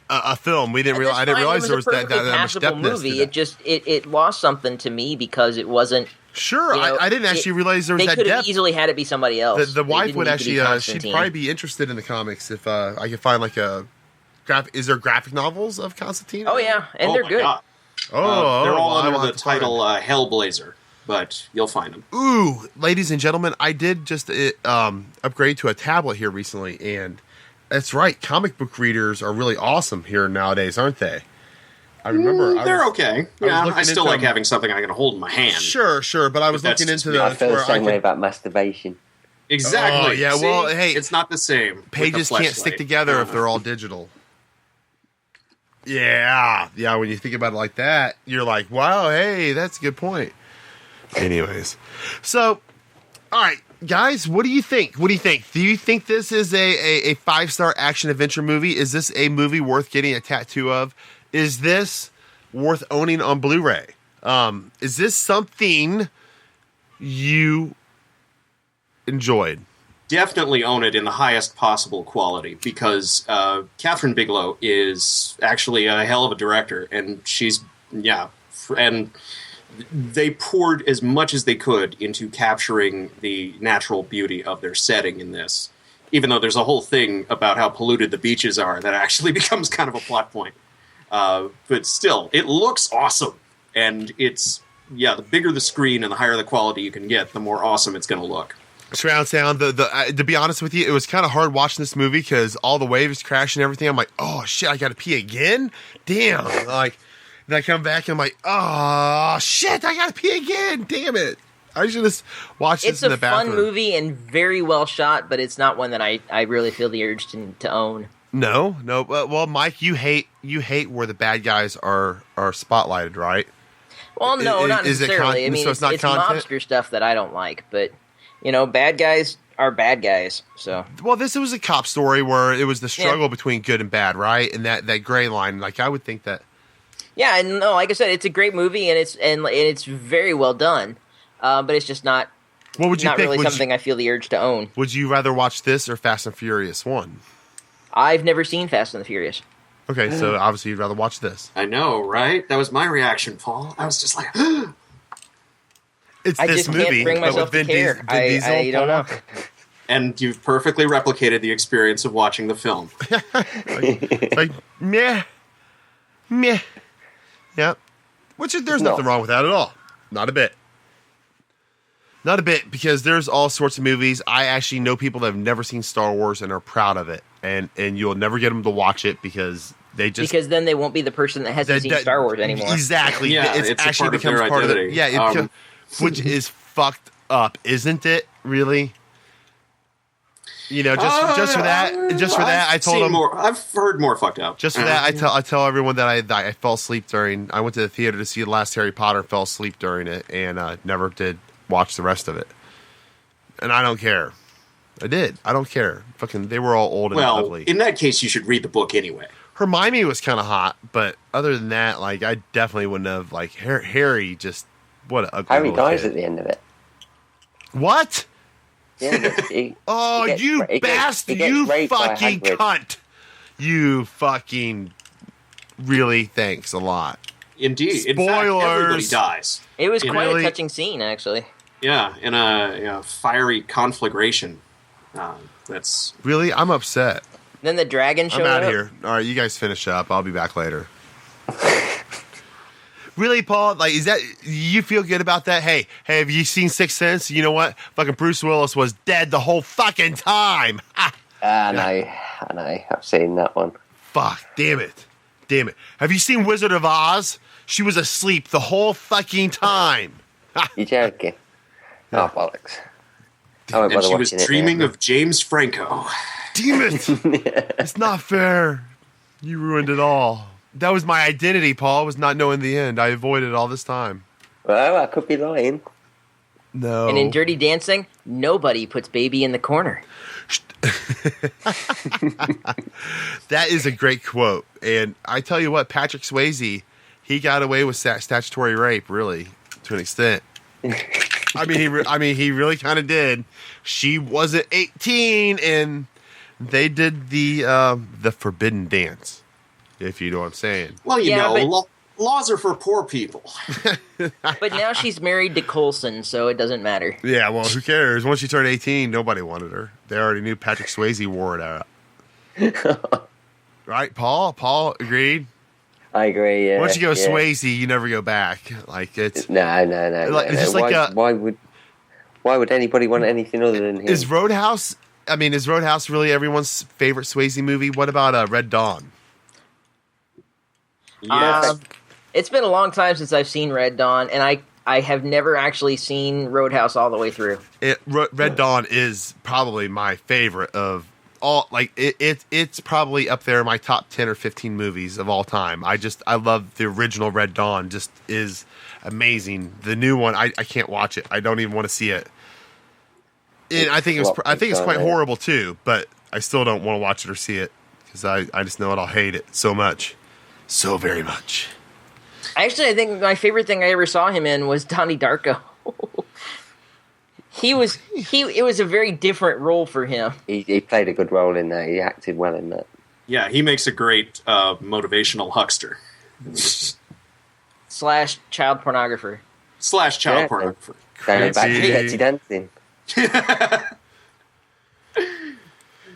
a film. We didn't realize. I didn't realize there was that much depth. Movie. It just it lost something to me because it wasn't. Sure, I didn't actually realize there was that depth. They could have easily had it be somebody else. The wife would actually. She'd probably be interested in the comics if I could find like a. Is there graphic novels of Constantine? Oh yeah, and they're good. God. They're all under the title Hellblazer, but you'll find them. Ooh, ladies and gentlemen, I did just upgrade to a tablet here recently, and that's right. Comic book readers are really awesome here nowadays, aren't they? I remember they're okay. Yeah, I still like having something I can hold in my hand. Sure, but I was looking into the. I feel the same way about masturbation. Exactly. Oh, yeah. See, well, hey, it's not the same. Pages can't stick together if they're all digital. Yeah. When you think about it like that, you're like, wow, hey, that's a good point. Anyways, so, all right, guys, what do you think? Do you think this is a 5-star action adventure movie? Is this a movie worth getting a tattoo of? Is this worth owning on Blu-ray? Is this something you enjoyed? Definitely own it in the highest possible quality because Catherine Bigelow is actually a hell of a director, and and they poured as much as they could into capturing the natural beauty of their setting in this, even though there's a whole thing about how polluted the beaches are that actually becomes kind of a plot point. But still, it looks awesome, and it's, the bigger the screen and the higher the quality you can get, the more awesome it's going to look. Surround sound. To be honest with you, it was kind of hard watching this movie because all the waves crashing and everything. I'm like, oh shit, I got to pee again. Damn. Like, then I come back and I'm like, oh shit, I got to pee again. Damn it. I should just watch this in the bathroom. It's a fun movie and very well shot, but it's not one that I really feel the urge to own. No. Well, Mike, you hate where the bad guys are spotlighted, right? Well, no, not necessarily. So it's mobster stuff that I don't like, but. Bad guys are bad guys. So, well, this was a cop story where it was the struggle between good and bad, right? And that gray line. Like, I would think that. Yeah, and no, like I said, it's a great movie, and it's very well done. But it's just not What would you not pick? really Would something I feel the urge to own. Would you rather watch this or Fast and Furious 1? I've never seen Fast and the Furious. Okay, so obviously you'd rather watch this. I know, right? That was my reaction, Paul. I was just like, It's I this just movie, can't bring but myself with to care. Vin Diesel, I don't know. and you've perfectly replicated the experience of watching the film. like meh. Yep. There's nothing wrong with that at all. Not a bit. Not a bit, because there's all sorts of movies. I actually know people that have never seen Star Wars and are proud of it, and you'll never get them to watch it because because then they won't be the person that hasn't seen Star Wars anymore. Exactly. Yeah, it it's actually part of becomes their part identity. of the which is fucked up, isn't it? Really. Just for that, I told them. I've heard more fucked up. Just for that, I tell everyone that I fell asleep during. I went to the theater to see the last Harry Potter, fell asleep during it, and never did watch the rest of it. And I don't care. I did. I don't care. Fucking, they were all old and ugly. In that case, you should read the book anyway. Hermione was kind of hot, but other than that, like, I definitely wouldn't have, like, Harry just, what an ugly Harry little dies kid. at the end of it. What? Yeah, you bastard! You fucking cunt! You fucking really thanks a lot. Indeed. Spoilers. In fact, everybody dies. It was quite a touching scene, actually. Yeah, in a fiery conflagration. That's really. I'm upset. Then the dragon showed up. I'm out of here. All right, you guys finish up. I'll be back later. Really, Paul? Like, is that you feel good about that? Hey, have you seen Sixth Sense? You know what? Fucking Bruce Willis was dead the whole fucking time. I know. I've seen that one. Fuck, damn it. Have you seen Wizard of Oz? She was asleep the whole fucking time. You joking? Oh, bollocks. And she was dreaming of James Franco. Damn it. It's not fair. You ruined it all. That was my identity, Paul, was not knowing the end. I avoided it all this time. Well, I could be lying. No. And in Dirty Dancing, nobody puts baby in the corner. That is a great quote. And I tell you what, Patrick Swayze, he got away with statutory rape, really, to an extent. He really kind of did. She wasn't 18, and they did the forbidden dance, if you know what I'm saying. Well, laws are for poor people. But now she's married to Coulson, so it doesn't matter. Yeah, well, who cares? Once she turned 18, nobody wanted her. They already knew Patrick Swayze wore it out. Right, Paul? Paul agreed? I agree, yeah. Once you go Swayze, you never go back. Like, it's... No. It's just why would anybody want anything other than him? Is Roadhouse really everyone's favorite Swayze movie? What about Red Dawn? Yes. It's been a long time since I've seen Red Dawn, and I have never actually seen Roadhouse all the way through. Red Dawn is probably my favorite of all. Like, it's probably up there in my top 10 or 15 movies of all time. I love the original Red Dawn. Just is amazing. The new one, I can't watch it. I don't even want to see it. And I think it's quite horrible too, but I still don't want to watch it or see it because I just know I'll hate it so much. So very much. Actually, I think my favorite thing I ever saw him in was Donnie Darko. It was a very different role for him. He played a good role in that. He acted well in that. Yeah, he makes a great motivational huckster. / child pornographer. / child pornographer. Going back to Dirty Dancing.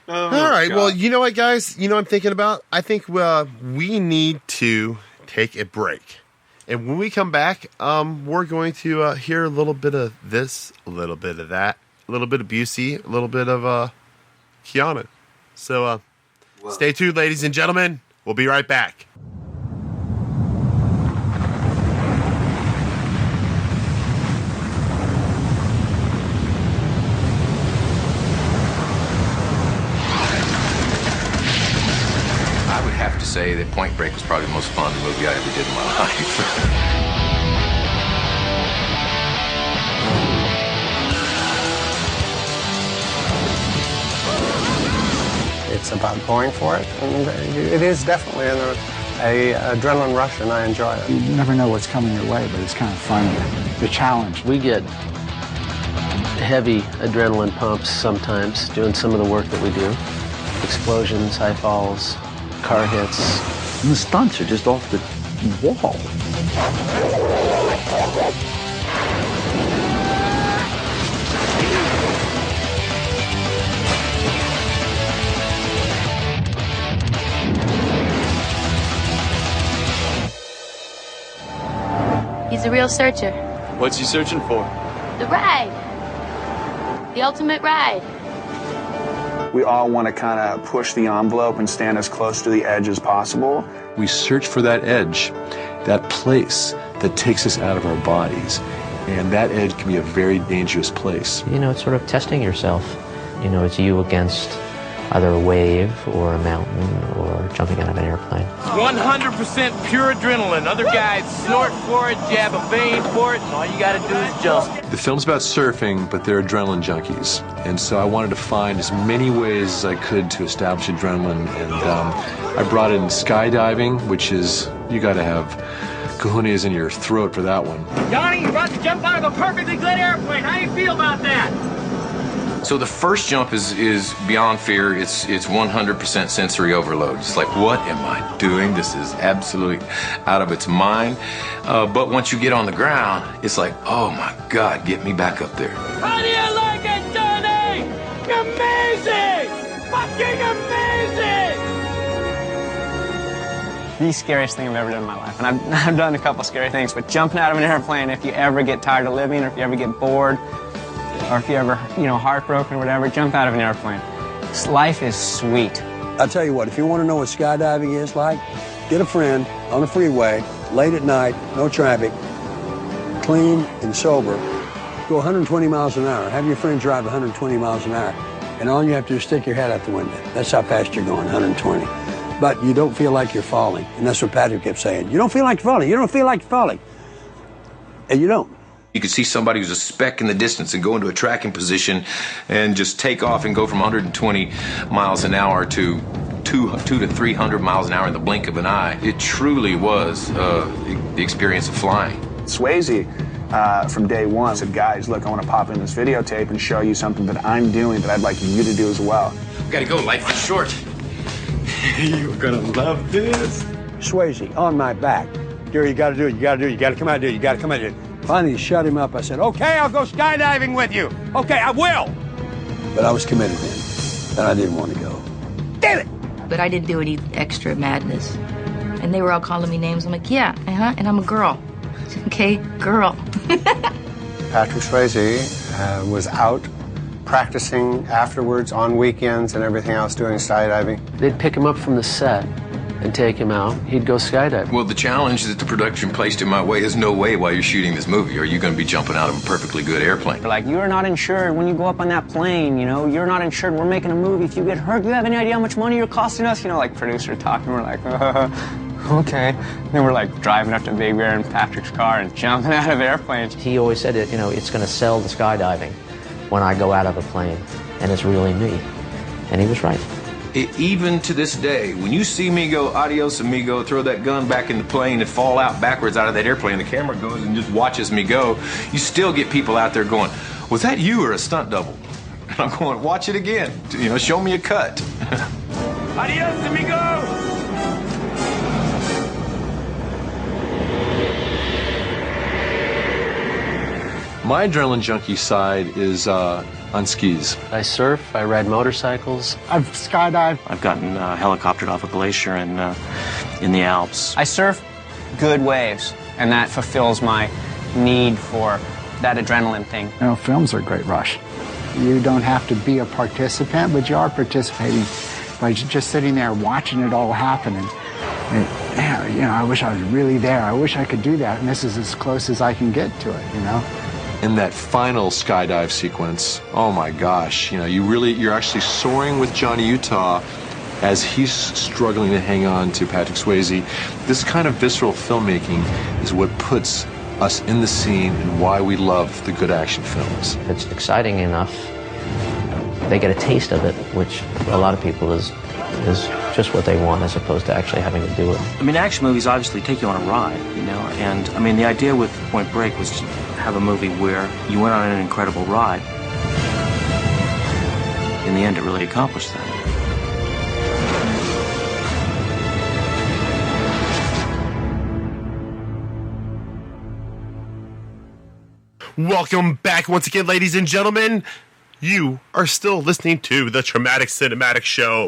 All right. God. Well, you know what, guys? You know what I'm thinking about? I think we need to take a break. And when we come back, we're going to hear a little bit of this, a little bit of that, a little bit of Busey, a little bit of Keanu. So stay tuned, ladies and gentlemen. We'll be right back. I have to say that Point Break was probably the most fun movie I ever did in my life. It's about going for it, and it is definitely a adrenaline rush, and I enjoy it. You never know what's coming your way, but it's kind of fun. The challenge. We get heavy adrenaline pumps sometimes, doing some of the work that we do. Explosions, high falls, car hits. And the stunts are just off the wall. He's a real searcher. What's he searching for? The ride. The ultimate ride. We all want to kind of push the envelope and stand as close to the edge as possible. We search for that edge, that place that takes us out of our bodies. And that edge can be a very dangerous place. You know, it's sort of testing yourself. You know, it's you against either a wave or a mountain or jumping out of an airplane. 100% pure adrenaline. Other guys snort for it, jab a vein for it, and all you gotta do is jump. The film's about surfing, but they're adrenaline junkies. And so I wanted to find as many ways as I could to establish adrenaline. And I brought in skydiving, which is, you gotta have cojones in your throat for that one. Johnny, you're about to jump out of a perfectly good airplane. How do you feel about that? So the first jump is beyond fear. It's 100% sensory overload. It's like, what am I doing? This is absolutely out of its mind. But once you get on the ground, it's like, oh my God, get me back up there. How do you like it, Johnny? Amazing! Fucking amazing! The scariest thing I've ever done in my life. And I've done a couple scary things, but jumping out of an airplane, if you ever get tired of living or if you ever get bored, or if you ever, heartbroken or whatever, jump out of an airplane. Life is sweet. I'll tell you what, if you want to know what skydiving is like, get a friend on the freeway, late at night, no traffic, clean and sober, go 120 miles an hour. Have your friend drive 120 miles an hour, and all you have to do is stick your head out the window. That's how fast you're going, 120. But you don't feel like you're falling, and that's what Patrick kept saying. You don't feel like you're falling. You don't feel like you're falling. And you don't. You could see somebody who's a speck in the distance and go into a tracking position and just take off and go from 120 miles an hour to 200 to 300 miles an hour in the blink of an eye. It truly was the experience of flying. Swayze, from day one, said, guys, look, I want to pop in this videotape and show you something that I'm doing that I'd like you to do as well. We gotta go, life is short. You're gonna love this. Swayze, on my back. Gary, you gotta do it, you gotta do it, you gotta come out and do it, you gotta come out and do it. Finally, shut him up. I said, okay, I'll go skydiving with you. Okay, I will. But I was committed then, and I didn't want to go. Damn it! But I didn't do any extra madness. And they were all calling me names. I'm like, yeah, and I'm a girl. Okay, girl. Patrick Swayze was out practicing afterwards on weekends and everything else, doing skydiving. They'd pick him up from the set and take him out. He'd go skydiving. Well, the challenge that the production placed in my way is no way while you're shooting this movie are you going to be jumping out of a perfectly good airplane. Like, you're not insured when you go up on that plane, you're not insured. We're making a movie. If you get hurt, do you have any idea how much money you're costing us? Like producer talking, we're like, okay. Then we're like driving up to Big Bear in Patrick's car and jumping out of airplanes. He always said it's going to sell the skydiving when I go out of a plane, and it's really me. And he was right. Even to this day, when you see me go, adios amigo, throw that gun back in the plane and fall out backwards out of that airplane, the camera goes and just watches me go, you still get people out there going, was that you or a stunt double? And I'm going, watch it again. Show me a cut. Adios amigo! My adrenaline junkie side is on skis. I surf, I ride motorcycles. I've skydived. I've gotten helicoptered off a glacier in the Alps. I surf good waves, and that fulfills my need for that adrenaline thing. Films are a great rush. You don't have to be a participant, but you are participating by just sitting there watching it all happen. And I wish I was really there. I wish I could do that, and this is as close as I can get to it, In that final skydive sequence, oh my gosh, you're actually soaring with Johnny Utah as he's struggling to hang on to Patrick Swayze. This kind of visceral filmmaking is what puts us in the scene and why we love the good action films. It's exciting enough. They get a taste of it, which for a lot of people is just what they want as opposed to actually having to do it. Action movies obviously take you on a ride, and the idea with Point Break was to have a movie where you went on an incredible ride, in the end, it really accomplished that. Welcome back once again, ladies and gentlemen. You are still listening to the Traumatic Cinematic Show.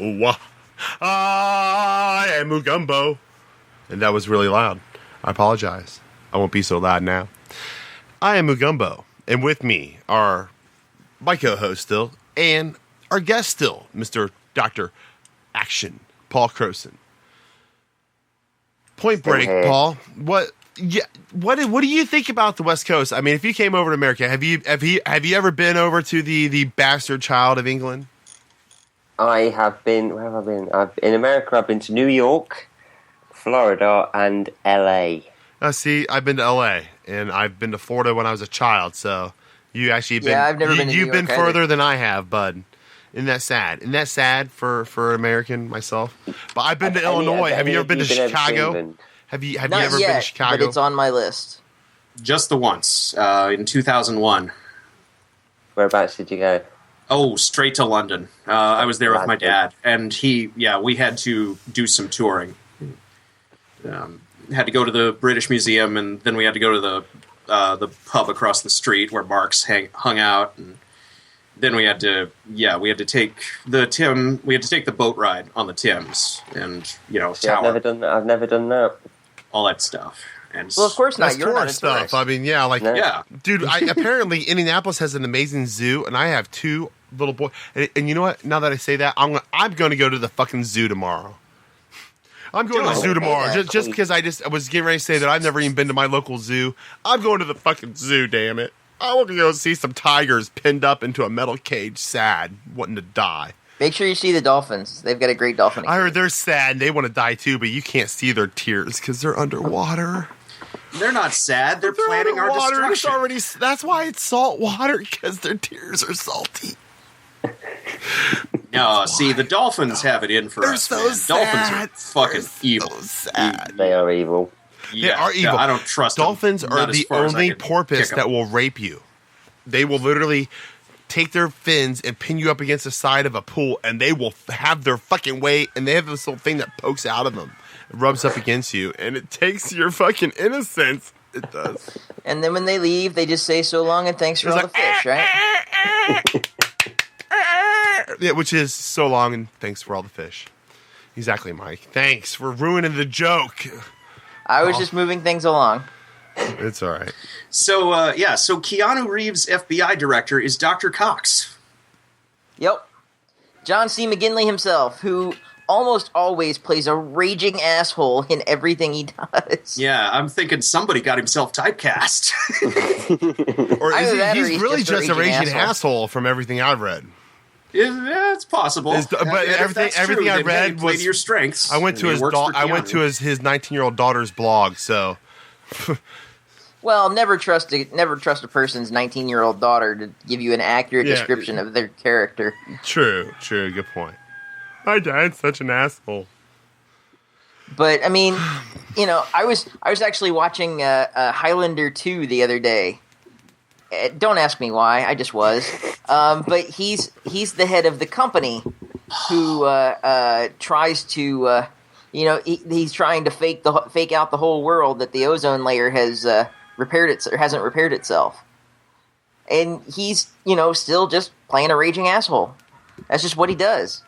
I am Mugumbo. And that was really loud. I apologize. I won't be so loud now. I am Mugumbo. And with me are my co-host still and our guest still, Mr. Dr. Action, Paul Crowson. Point Break, Paul. What do you think about the West Coast? I mean, if you came over to America, have you ever been over to the bastard child of England? I have been. Where have I been? In America, I've been to New York, Florida, and LA. See, I've been to LA, and I've been to Florida when I was a child. So you actually been. Yeah, I've never been to New You've York been further than I have, bud. Isn't that sad? Isn't that sad for American myself? But I've been to Illinois. Have you ever been to Chicago? Have you ever been to Chicago? But it's on my list. Just the once, in 2001. Whereabouts did you go? Oh, straight to London. I was there with my dad, and we had to do some touring. Had to go to the British Museum, and then we had to go to the pub across the street where Marx hung out, and then we had to take the boat ride on the Thames, and Tower. I've never done that. All that stuff. And well, of course not. That's You're not a stuff. tourist. I mean, dude. Apparently Indianapolis has an amazing zoo, and I have two little boys. And you know what? Now that I say that, I'm going to go to the fucking zoo tomorrow. I'm going to the zoo tomorrow just because I was getting ready to say that I've never even been to my local zoo. I'm going to the fucking zoo. Damn it! I want to go see some tigers pinned up into a metal cage, sad, wanting to die. Make sure you see the dolphins. They've got a great dolphin. I heard they're sad. They want to die too, but you can't see their tears because they're underwater. They're not sad. They're planning our destruction. That's why it's salt water, because their tears are salty. No, see, the dolphins have it in for us. So man. Sad. Dolphins are fucking evil. So sad. They are evil. They are evil. I don't trust dolphins them. Are the only porpoise that will rape you. They will literally take their fins and pin you up against the side of a pool, and they will have their fucking weight, and they have this little thing that pokes out of them. It rubs up against you, and it takes your fucking innocence. It does. And then when they leave, they just say so long and thanks for all the fish, right? Yeah, which is so long and thanks for all the fish. Exactly, Mike. Thanks for ruining the joke. I was just moving things along. It's all right. So Keanu Reeves' FBI director is Dr. Cox. Yep. John C. McGinley himself, who almost always plays a raging asshole in everything he does. Yeah, I'm thinking somebody got himself typecast. Or he's really just a raging asshole from everything I've read. Yeah, it's possible. But everything I read was your strengths. I went to his 19-year-old daughter's blog, so well, never trust a person's 19-year-old daughter to give you an accurate description of their character. True, good point. My dad's such an asshole. But I mean, I was actually watching Highlander 2 the other day. Don't ask me why. I just was. But he's the head of the company who tries to, he's trying to fake out the whole world that the ozone layer has hasn't repaired itself, and he's still just playing a raging asshole. That's just what he does.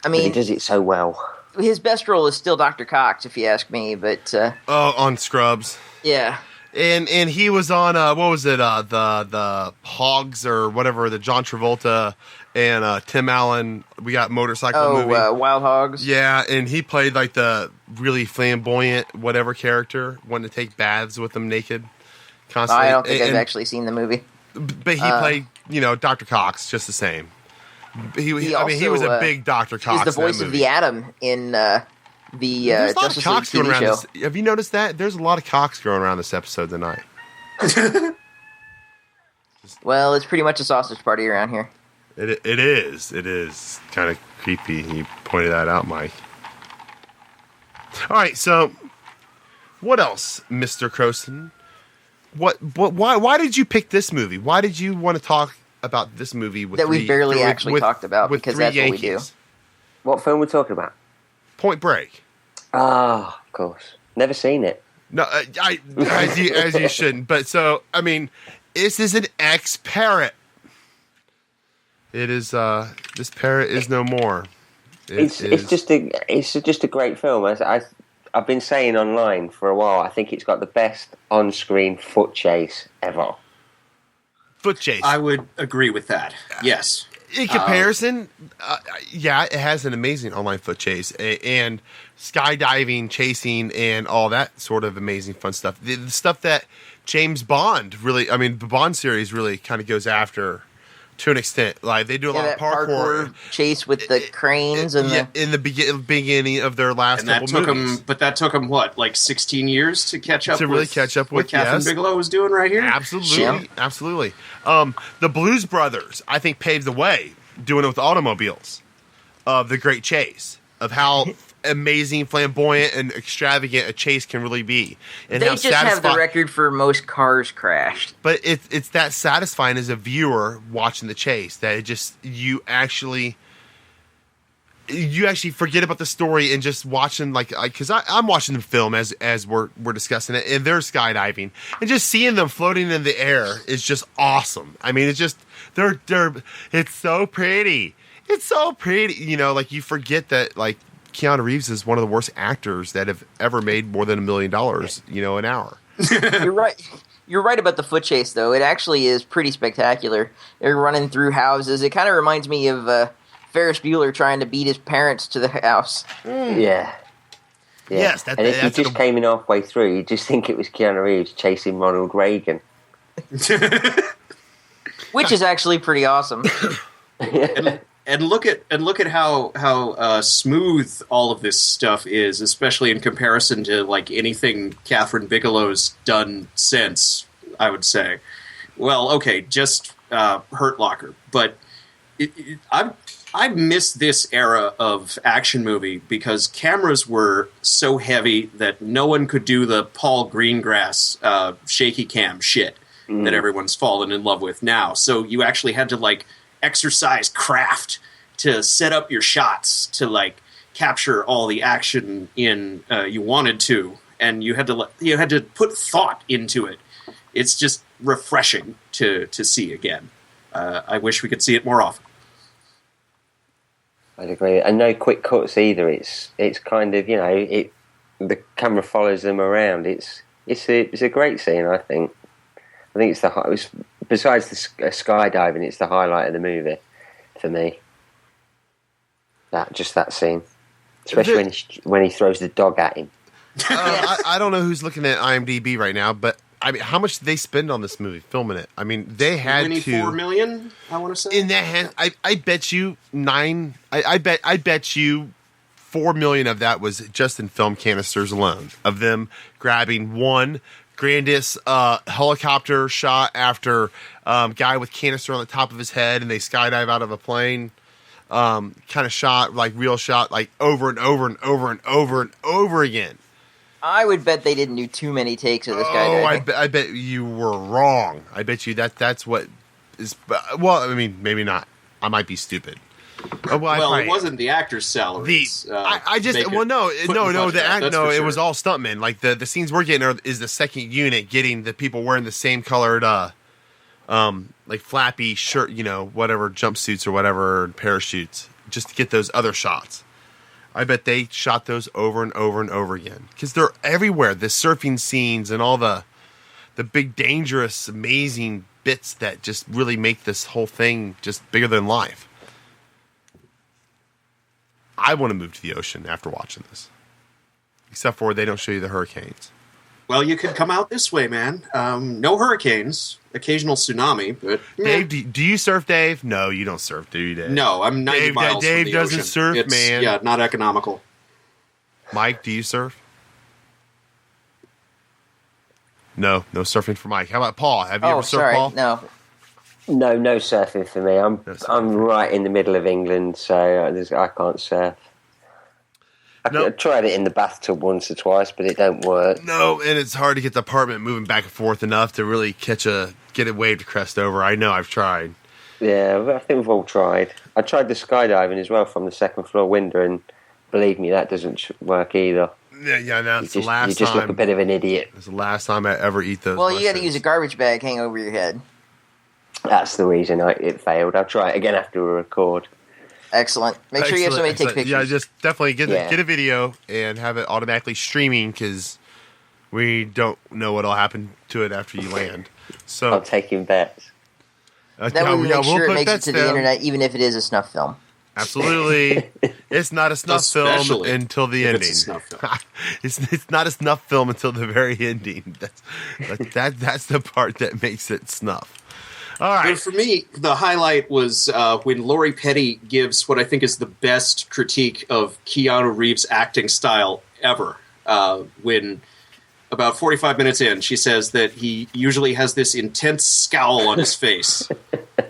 I mean, he does it so well. His best role is still Dr. Cox, if you ask me. But on Scrubs, yeah. And he was on what was it? The Hogs or whatever, the John Travolta and Tim Allen. We got motorcycle movie. Wild Hogs. Yeah, and he played like the really flamboyant whatever character, wanting to take baths with them naked constantly. I don't think I've actually seen the movie. But he played, Dr. Cox just the same. He was a big Dr. Cox. He's the voice of the Atom in the There's a lot of cocks going around show. Have you noticed that? There's a lot of cocks going around this episode tonight. Well, it's pretty much a sausage party around here. It is kind of creepy. You pointed that out, Mike. All right, so what else, Mr. Crowson? Why did you pick this movie? Why did you want to talk about this movie with that we barely actually talked about because that's what we do. What film we're talking about? Point Break. Ah, of course. Never seen it. No, as you shouldn't. But so, I mean, this is an ex-parrot. It is. This parrot is no more. It's just a great film. I've been saying online for a while. I think it's got the best on-screen foot chase ever. Foot chase. I would agree with that. Yes. In comparison, yeah, it has an amazing online foot chase and skydiving, chasing, and all that sort of amazing fun stuff. The stuff that James Bond really, I mean, the Bond series really kind of goes after to an extent. Like they do a lot of parkour chase with the cranes and in the beginning of their last couple movies. But that took them what, like 16 years to catch up. With what Catherine Bigelow was doing right here. Absolutely. The Blues Brothers, I think, paved the way doing it with automobiles of the Great Chase, of how amazing, flamboyant, and extravagant a chase can really be. And they just have the record for most cars crashed. But it's that satisfying as a viewer watching the chase that it just you actually forget about the story and just watching because I'm watching the film as we're discussing it, and they're skydiving and just seeing them floating in the air is just awesome. I mean, it's just they're it's so pretty. It's so pretty. You know, like you forget that Keanu Reeves is one of the worst actors that have ever made more than $1 million, an hour. You're right. You're right about the foot chase, though. It actually is pretty spectacular. They're running through houses. It kind of reminds me of Ferris Bueller trying to beat his parents to the house. Yeah. Yes. And if you just came in halfway through, you'd just think it was Keanu Reeves chasing Ronald Reagan. Which is actually pretty awesome. And look at how smooth all of this stuff is, especially in comparison to anything Catherine Bigelow's done since. I would say, well, okay, just Hurt Locker, but I miss this era of action movie because cameras were so heavy that no one could do the Paul Greengrass shaky cam shit that everyone's fallen in love with now. So you actually had to exercise craft to set up your shots to capture all the action in you wanted to, and you had to put thought into it. It's just refreshing to see again. I wish we could see it more often. I'd agree, and no quick cuts either. It's kind of the camera follows them around. It's a great scene. I think it's besides the skydiving, it's the highlight of the movie for me. That scene, especially when he throws the dog at him. I don't know who's looking at IMDb right now, but I mean, how much did they spend on this movie filming it? I mean, they had $4 million. I want to say in that hand. I bet you I bet you $4 million of that was just in film canisters alone of them grabbing one grandest helicopter shot after guy with canister on the top of his head, and they skydive out of a plane. Kind of shot, real shot, over and over and over and over and over again. I would bet they didn't do too many takes of this guy. I bet you were wrong. I bet you that's what is. Well, I mean, maybe not. I might be stupid. It wasn't the actor's salaries. It was all stuntmen. The scenes we're getting is the second unit getting the people wearing the same colored flappy shirt, whatever jumpsuits or whatever parachutes, just to get those other shots. I bet they shot those over and over and over again because they're everywhere. The surfing scenes and all the big, dangerous, amazing bits that just really make this whole thing just bigger than life. I want to move to the ocean after watching this, except for they don't show you the hurricanes. Well, you could come out this way, man. No hurricanes, occasional tsunami, but... Dave, do you surf, Dave? No, you don't surf, do you, Dave? No, I'm 90 miles from the ocean. Dave doesn't surf, man. Yeah, not economical. Mike, do you surf? No surfing for Mike. How about Paul? Have you ever surfed, Paul? No, surfing for me. I'm right in the middle of England, so I can't surf. I tried it in the bathtub once or twice, but it don't work. No, and it's hard to get the apartment moving back and forth enough to really get a wave to crest over. I know, I've tried. Yeah, I think we've all tried. I tried the skydiving as well from the second floor window, and believe me, that doesn't work either. Yeah, no, it's the last time. You just look a bit of an idiot. It's the last time I ever eat those. Well, you got to use a garbage bag hang over your head. That's the reason it failed. I'll try it again after we record. Excellent. Make sure you have somebody take pictures. Yeah, just definitely get a video and have it automatically streaming because we don't know what'll happen to it after you land. So I'm taking bets. That would make sure it makes it to the internet, even if it is a snuff film. Absolutely. It's not a snuff film until the ending. It's not a snuff film until the very ending. That's the part that makes it snuff. All right. But for me, the highlight was when Lori Petty gives what I think is the best critique of Keanu Reeves' acting style ever. When about 45 minutes in, she says that he usually has this intense scowl on his face,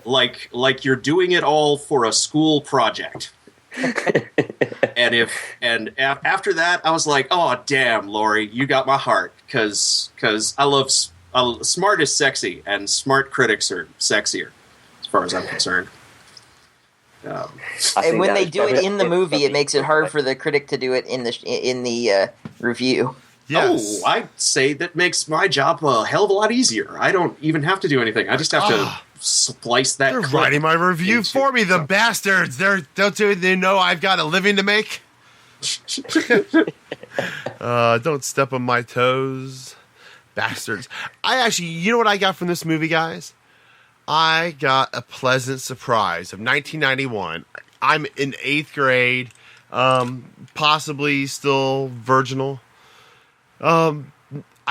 like you're doing it all for a school project. After that, I was like, oh damn, Lori, you got my heart, because I love. Smart is sexy, and smart critics are sexier, as far as I'm concerned. And when they do it in the movie, it makes it hard for the critic to do it in the review. Yes. Oh, I'd say that makes my job a hell of a lot easier. I don't even have to do anything. I just have to splice that. They're writing my review for me, the bastards. They know I've got a living to make. Don't step on my toes. Bastards. You know what I got from this movie, guys? I got a pleasant surprise of 1991. I'm in 8th grade, possibly still virginal. I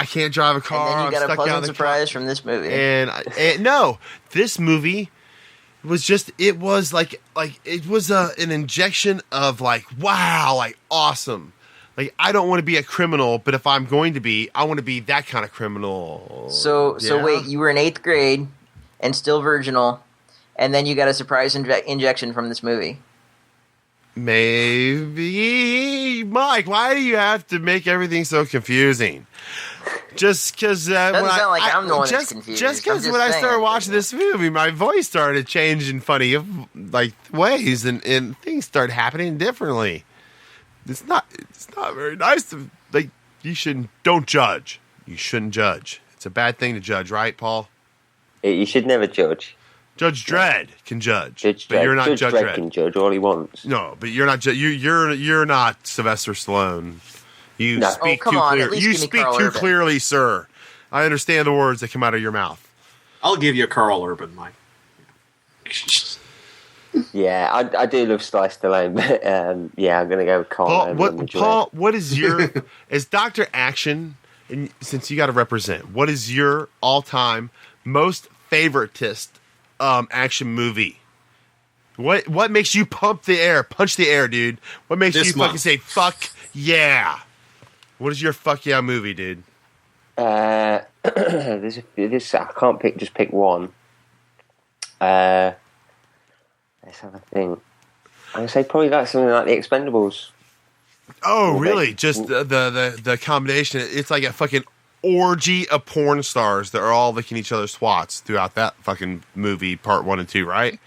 can't drive a car. And then you got I'm a stuck pleasant surprise from this movie. And no, this movie was just, it was an injection of wow, awesome. I don't want to be a criminal, but if I'm going to be, I want to be that kind of criminal. So wait, you were in 8th grade and still virginal, and then you got a surprise injection from this movie. Maybe. Mike, why do you have to make everything so confusing? Just because doesn't sound like I'm the one that's confused. Just because when I started watching this movie, my voice started changing funny ways, and things started happening differently. It's not very nice to don't judge. You shouldn't judge. It's a bad thing to judge, right, Paul? You should never judge. Judge Dredd can judge. Judge but you're not Judge Dredd can judge all he wants. No, but you're not. You're not Sylvester Stallone. You speak too clearly. You speak too clearly, sir. I understand the words that come out of your mouth. I'll give you Carl Urban, Mike. Yeah, I do love Sly Stallone, but I'm going to go with Carl. Paul, what is your as Dr. Action? And since you got to represent, what is your all-time most favoritist action movie? What makes you punch the air, dude? What makes you fucking say fuck yeah? What is your fuck yeah movie, dude? I can't pick one. Let's have a think. I'm going to say probably something like The Expendables. Oh, really? Just the combination. It's like a fucking orgy of porn stars that are all licking each other's twats throughout that fucking movie, part 1 and 2, right?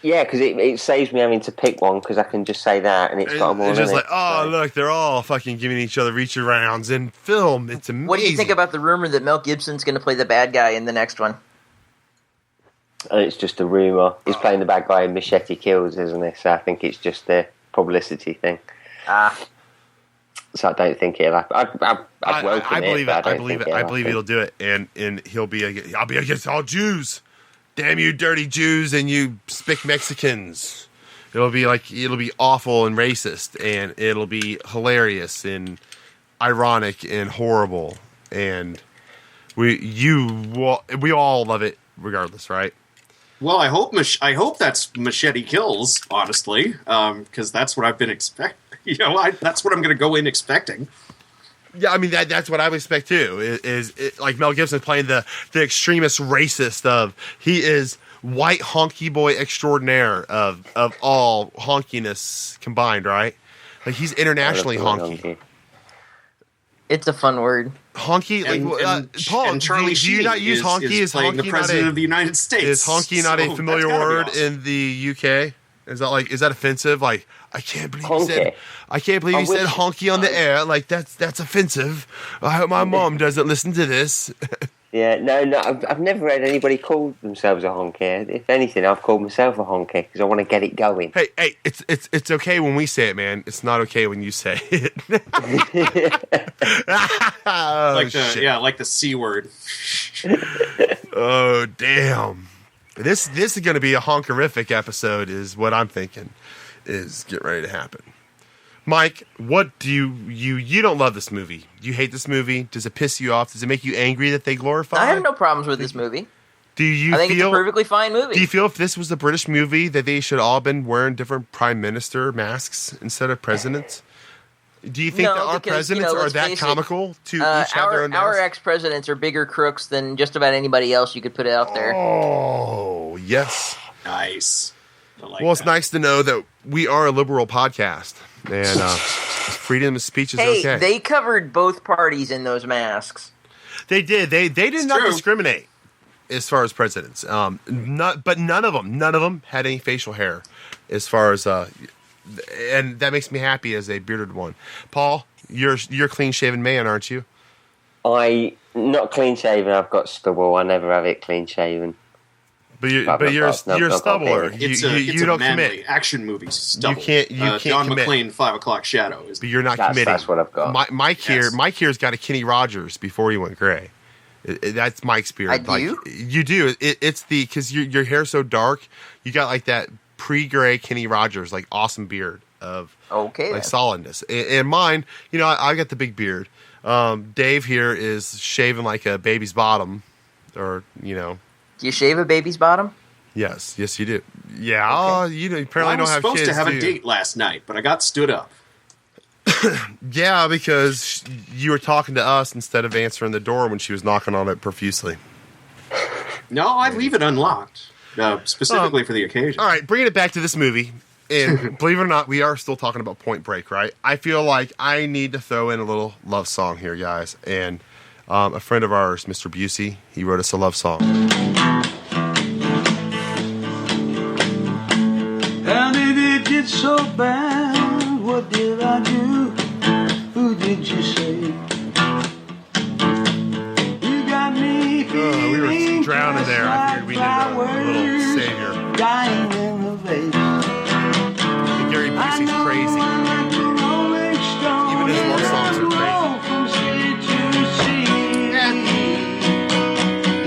Yeah, because it saves me having to pick one because I can just say that and it's got them all. It's just look, they're all fucking giving each other reach arounds in film. It's amazing. What do you think about the rumor that Mel Gibson's going to play the bad guy in the next one? It's just a rumor. He's playing the bad guy in Machete Kills, isn't he? So I think it's just a publicity thing. So I don't think it'll happen. I'd welcome I believe it. I believe he'll do it, and I'll be against all Jews. Damn you, dirty Jews, and you spick Mexicans. It'll be awful and racist, and it'll be hilarious and ironic and horrible, and we all love it regardless, right? Well, I hope that's Machete Kills, honestly, because that's what I've been expecting. That's what I'm going to go in expecting. Yeah, I mean that's what I would expect too. Is like Mel Gibson playing the extremist racist of he is white honky boy extraordinaire of all honkiness combined, right? Like he's internationally honky. It's a fun word. Honky, Paul, and Charlie do you not use honky? is playing honky the president of the United States. Is honky not a familiar word in the UK? Is that offensive? Like, I can't believe you said honky on the air. Like, that's offensive. I hope my mom doesn't listen to this. Yeah, no, I've never heard anybody call themselves a honky. If anything, I've called myself a honky because I want to get it going. Hey, it's okay when we say it, man. It's not okay when you say it. Like the C word. Oh, damn. This is going to be a honkerific episode is what I'm thinking is getting ready to happen. Mike, what do you don't love this movie? You hate this movie? Does it piss you off? Does it make you angry that they glorify? I have no problems with this movie. I think it's a perfectly fine movie. Do you feel if this was a British movie that they should all have been wearing different prime minister masks instead of presidents? Do you think that our presidents are that comical to each have their own mask? Our ex-presidents are bigger crooks than just about anybody else you could put out there. Oh, yes. Nice. It's nice to know that we are a liberal podcast. And freedom of speech is okay. They covered both parties in those masks. They did. They did not discriminate as far as presidents. But none of them had any facial hair as far as and that makes me happy as a bearded one. Paul, you're a clean shaven man, aren't you? Not clean shaven. I've got stubble. I never have it clean shaven. But you're a stubbler. You don't commit. Action movies. Stubble. You can't John commit. McClane, 5 O'clock Shadow. But you're not committing. That's what I've got. Mike here's got a Kenny Rogers before he went gray. That's Mike's beard. You do. It's because your hair's so dark. You got like that pre-gray Kenny Rogers, like awesome beard of solidness. And mine, I got the big beard. Dave here is shaving like a baby's bottom, or Do you shave a baby's bottom? Yes, you do. Yeah, okay. You apparently don't have kids. I was supposed to have a date last night, but I got stood up. Yeah, because you were talking to us instead of answering the door when she was knocking on it profusely. No, I leave it unlocked, specifically for the occasion. All right, bringing it back to this movie, and believe it or not, we are still talking about Point Break, right? I feel like I need to throw in a little love song here, guys, and a friend of ours, Mr. Busey, he wrote us a love song. How did it get so bad? What did I do? Who did you say? You got me feeling we were drowning there. I figured we needed a little savior. Dying in the vase. And Gary Busey's crazy. Even his love songs are crazy.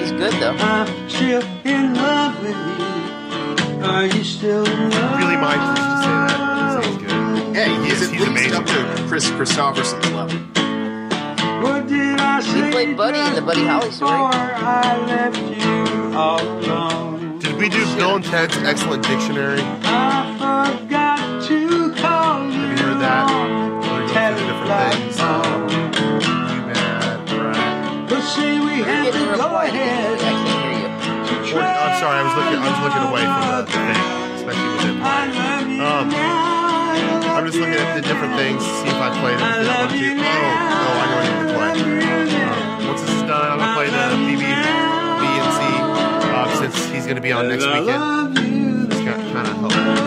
He's good though. I'm still in love with you. Are you still in love? Really, Mike, you should say that. He's good. Hey, he's amazing. Up to Chris Christopherson's level. What did I say? He played Buddy in the Buddy Holly story. I left you all alone. Did we do Bill and Ted's Excellent Dictionary? I forgot to call you. Have you heard that? We're going through different things. You mad, right? But see, we had to go ahead. I can't hear you. I'm sorry, I was looking away from the thing, especially with it playing. I'm just looking at the different things to see if I played anything I want to. Oh, I know what you can play. Once this is done, I'm gonna play the B and C since he's gonna be on next weekend. Just kind of help promote it.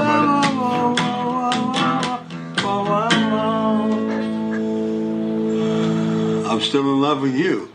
I'm still in love with you.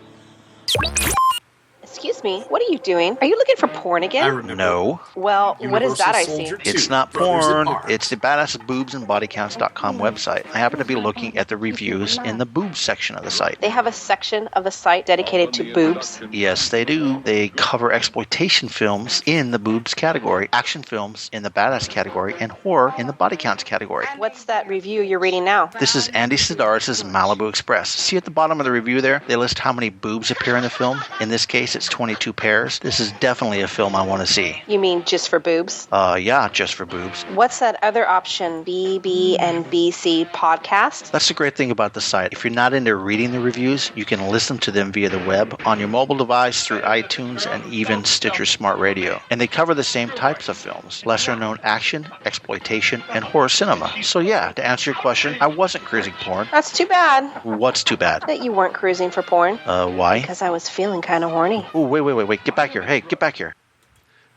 Excuse me, what are you doing? Are you looking for porn again? No. Well, what is that I see? It's not porn. It's the badassboobsandbodycounts.com website. I happen to be looking at the reviews in the boobs section of the site. They have a section of the site dedicated to boobs. Yes, they do. They cover exploitation films in the boobs category, action films in the badass category, and horror in the body counts category. What's that review you're reading now? This is Andy Sidaris' Malibu Express. See at the bottom of the review there, they list how many boobs appear in the film. In this case, it's 20 22 pairs, this is definitely a film I want to see. You mean just for boobs? Yeah, just for boobs. What's that other option? BB and BC podcast? That's the great thing about the site. If you're not into reading the reviews, you can listen to them via the web, on your mobile device, through iTunes, and even Stitcher Smart Radio. And they cover the same types of films: lesser-known action, exploitation, and horror cinema. So yeah, to answer your question, I wasn't cruising porn. That's too bad. What's too bad? That you weren't cruising for porn. Why? Because I was feeling kind of horny. Oh, wait. Get back here. Hey, get back here.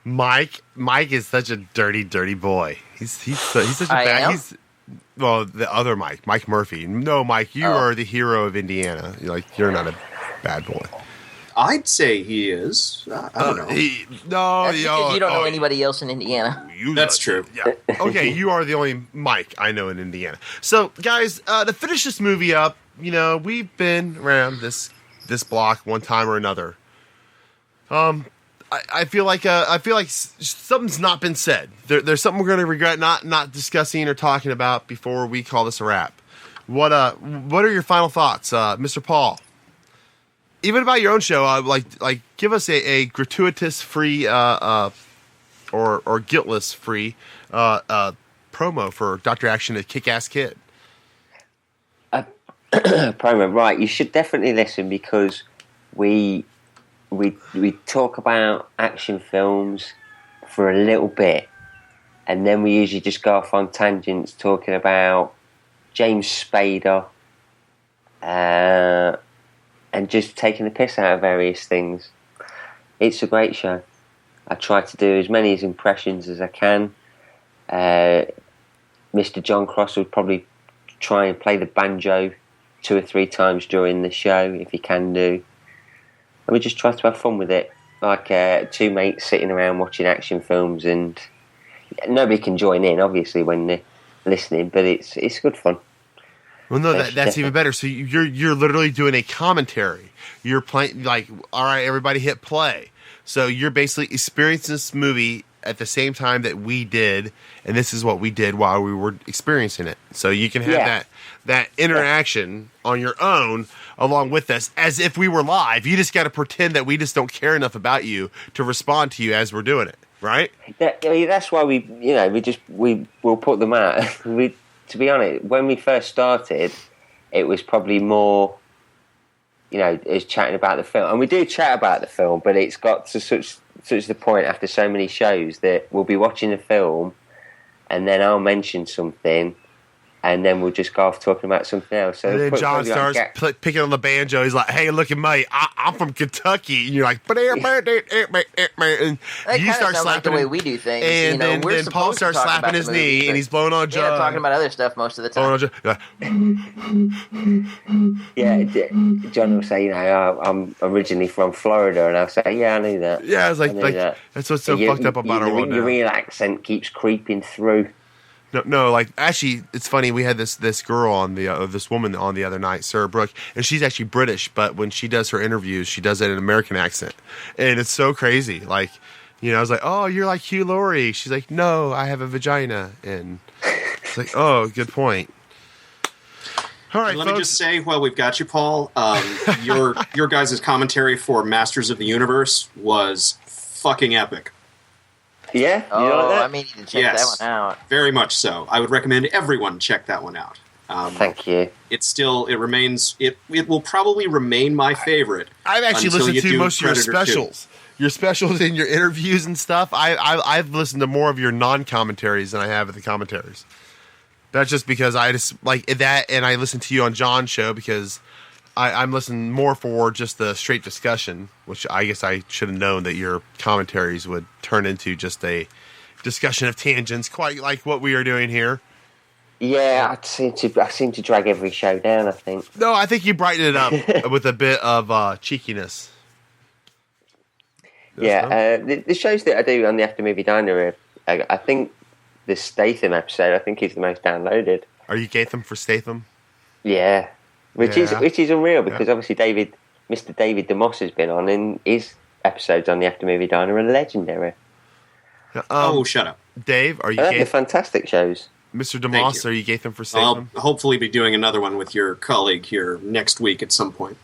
Mike is such a dirty boy. He's such a bad. He's the other Mike Murphy. No, Mike, you are the hero of Indiana. You're not a bad boy. I'd say he is. I don't know. That's because you don't know anybody else in Indiana. That's true. Yeah. Okay, you are the only Mike I know in Indiana. So, guys, to finish this movie up, we've been around this block one time or another. I feel like something's not been said. There's something we're going to regret not discussing or talking about before we call this a wrap. What are your final thoughts, Mr. Paul? Even about your own show, like give us a gratuitous free or guiltless free promo for Dr. Action, a Kick-Ass Kid. Promo, right? You should definitely listen, because we talk about action films for a little bit, and then we usually just go off on tangents talking about James Spader, and just taking the piss out of various things. It's a great show. I try to do as many impressions as I can. Mr. Jon Cross would probably try and play the banjo 2 or 3 times during the show, if he can do. And we just try to have fun with it, like 2 mates sitting around watching action films, and nobody can join in, obviously, when they're listening, but it's good fun. Well, no, that's even better. So you're literally doing a commentary. You're playing, like, all right, everybody hit play. So you're basically experiencing this movie at the same time that we did, and this is what we did while we were experiencing it. So you can have that interaction on your own along with us, as if we were live. You just got to pretend that we just don't care enough about you to respond to you as we're doing it, right? That's why we'll put them out. To be honest, when we first started, it was probably more, it's chatting about the film. And we do chat about the film, but it's got to such the point after so many shows that we'll be watching the film, and then I'll mention something, and then we'll just go off talking about something else. So and then John starts picking on the banjo. He's like, "Hey, look at me! I'm from Kentucky." And you're like, and you start slapping like the way we do things. And then Paul starts slapping his knee, and he's blowing on John. Yeah, talking about other stuff most of the time. Yeah, John will say, I'm originally from Florida, and I'll say, yeah, I knew that. Yeah, I was like that's what's so fucked up about our world now. Your real accent keeps creeping through. No, like, actually, it's funny. We had this girl this woman on the other night, Sarah Brooke, and she's actually British, but when she does her interviews, she does it in an American accent, and it's so crazy. Like, I was like, "Oh, you're like Hugh Laurie." She's like, "No, I have a vagina," and it's like, "Oh, good point." All right, let me just say, while we've got you, Paul, your guys' commentary for Masters of the Universe was fucking epic. Yeah? You know that? I mean, you can check that one out. Very much so. I would recommend everyone check that one out. Thank you. It will probably remain my favorite. I've actually listened to most of your specials. 2. Your specials and your interviews and stuff. I've listened to more of your non-commentaries than I have of the commentaries. That's just because I just like that, and I listen to you on John's show because I'm listening more for just the straight discussion, which I guess I should have known that your commentaries would turn into just a discussion of tangents, quite like what we are doing here. Yeah, I seem to drag every show down, I think. No, I think you brighten it up with a bit of cheekiness. Yeah, the shows that I do on the After Movie Diner, I think the Statham episode, I think, is the most downloaded. Are you Gatham for Statham? Yeah. Which is unreal, because obviously Mr. David DeMoss has been on, and his episodes on the After Movie Diner are legendary. Shut up. Dave, are you They're fantastic shows. Mr. DeMoss, are you Gatham for Statham? I'll hopefully be doing another one with your colleague here next week at some point.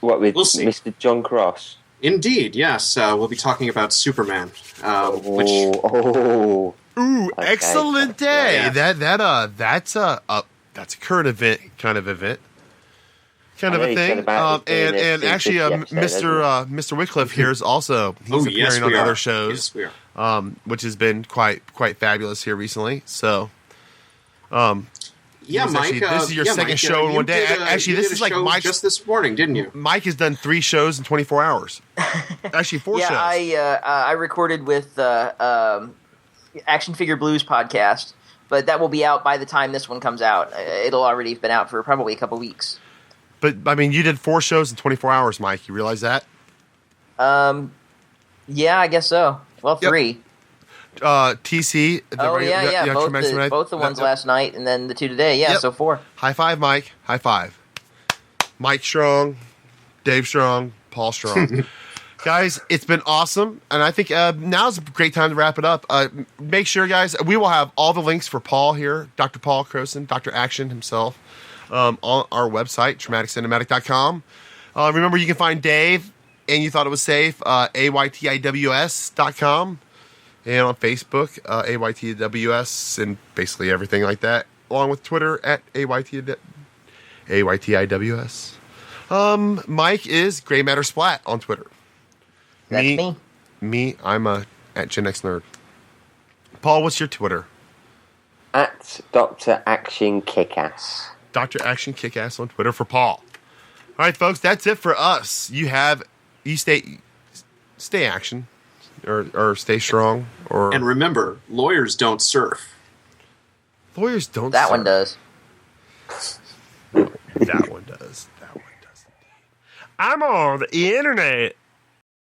What, with we'll see. Mr. Jon Cross? Indeed, yes. We'll be talking about Superman. Ooh, excellent day. Yeah. That's a current event kind of event. Kind of a thing. And actually, Mr. Wycliffe here is also appearing on other shows, Yes, we are. which has been quite fabulous here recently. So, Yeah, Mike. This is your second Mike, show in one day. Actually, you this did is a like show Mike's. just this morning, didn't you? Mike has done 3 shows in 24 hours. Actually, 4 shows. I recorded with Action Figure Blues podcast, but that will be out by the time this one comes out. It'll already have been out for probably a couple weeks. But I mean, you did 4 shows in 24 hours, Mike. You realize that? Yeah, I guess so. Well, 3. TC. Both the ones last night, and then the 2 today. Yeah, so 4. High five, Mike. High five. Mike Strong, Dave Strong, Paul Strong. Guys, it's been awesome, and I think now's a great time to wrap it up. Make sure, guys, we will have all the links for Paul here, Dr. Paul Crowson, Dr. Action himself, on our website, TraumaticCinematic.com. Remember, you can find Dave, and you thought it was safe, AYTIWS.com. And on Facebook, AYTWS, and basically everything like that, along with Twitter at AYTIWS. Mike is Gray Matter Splat on Twitter. That's me. I'm at Gen X Nerd. Paul, what's your Twitter? At Dr. Action Kickass. Dr. Action Kickass on Twitter for Paul. All right, folks, that's it for us. You stay action. Or stay strong. And remember, lawyers don't surf. Lawyers don't That surf. one does. That one does. I'm on the internet.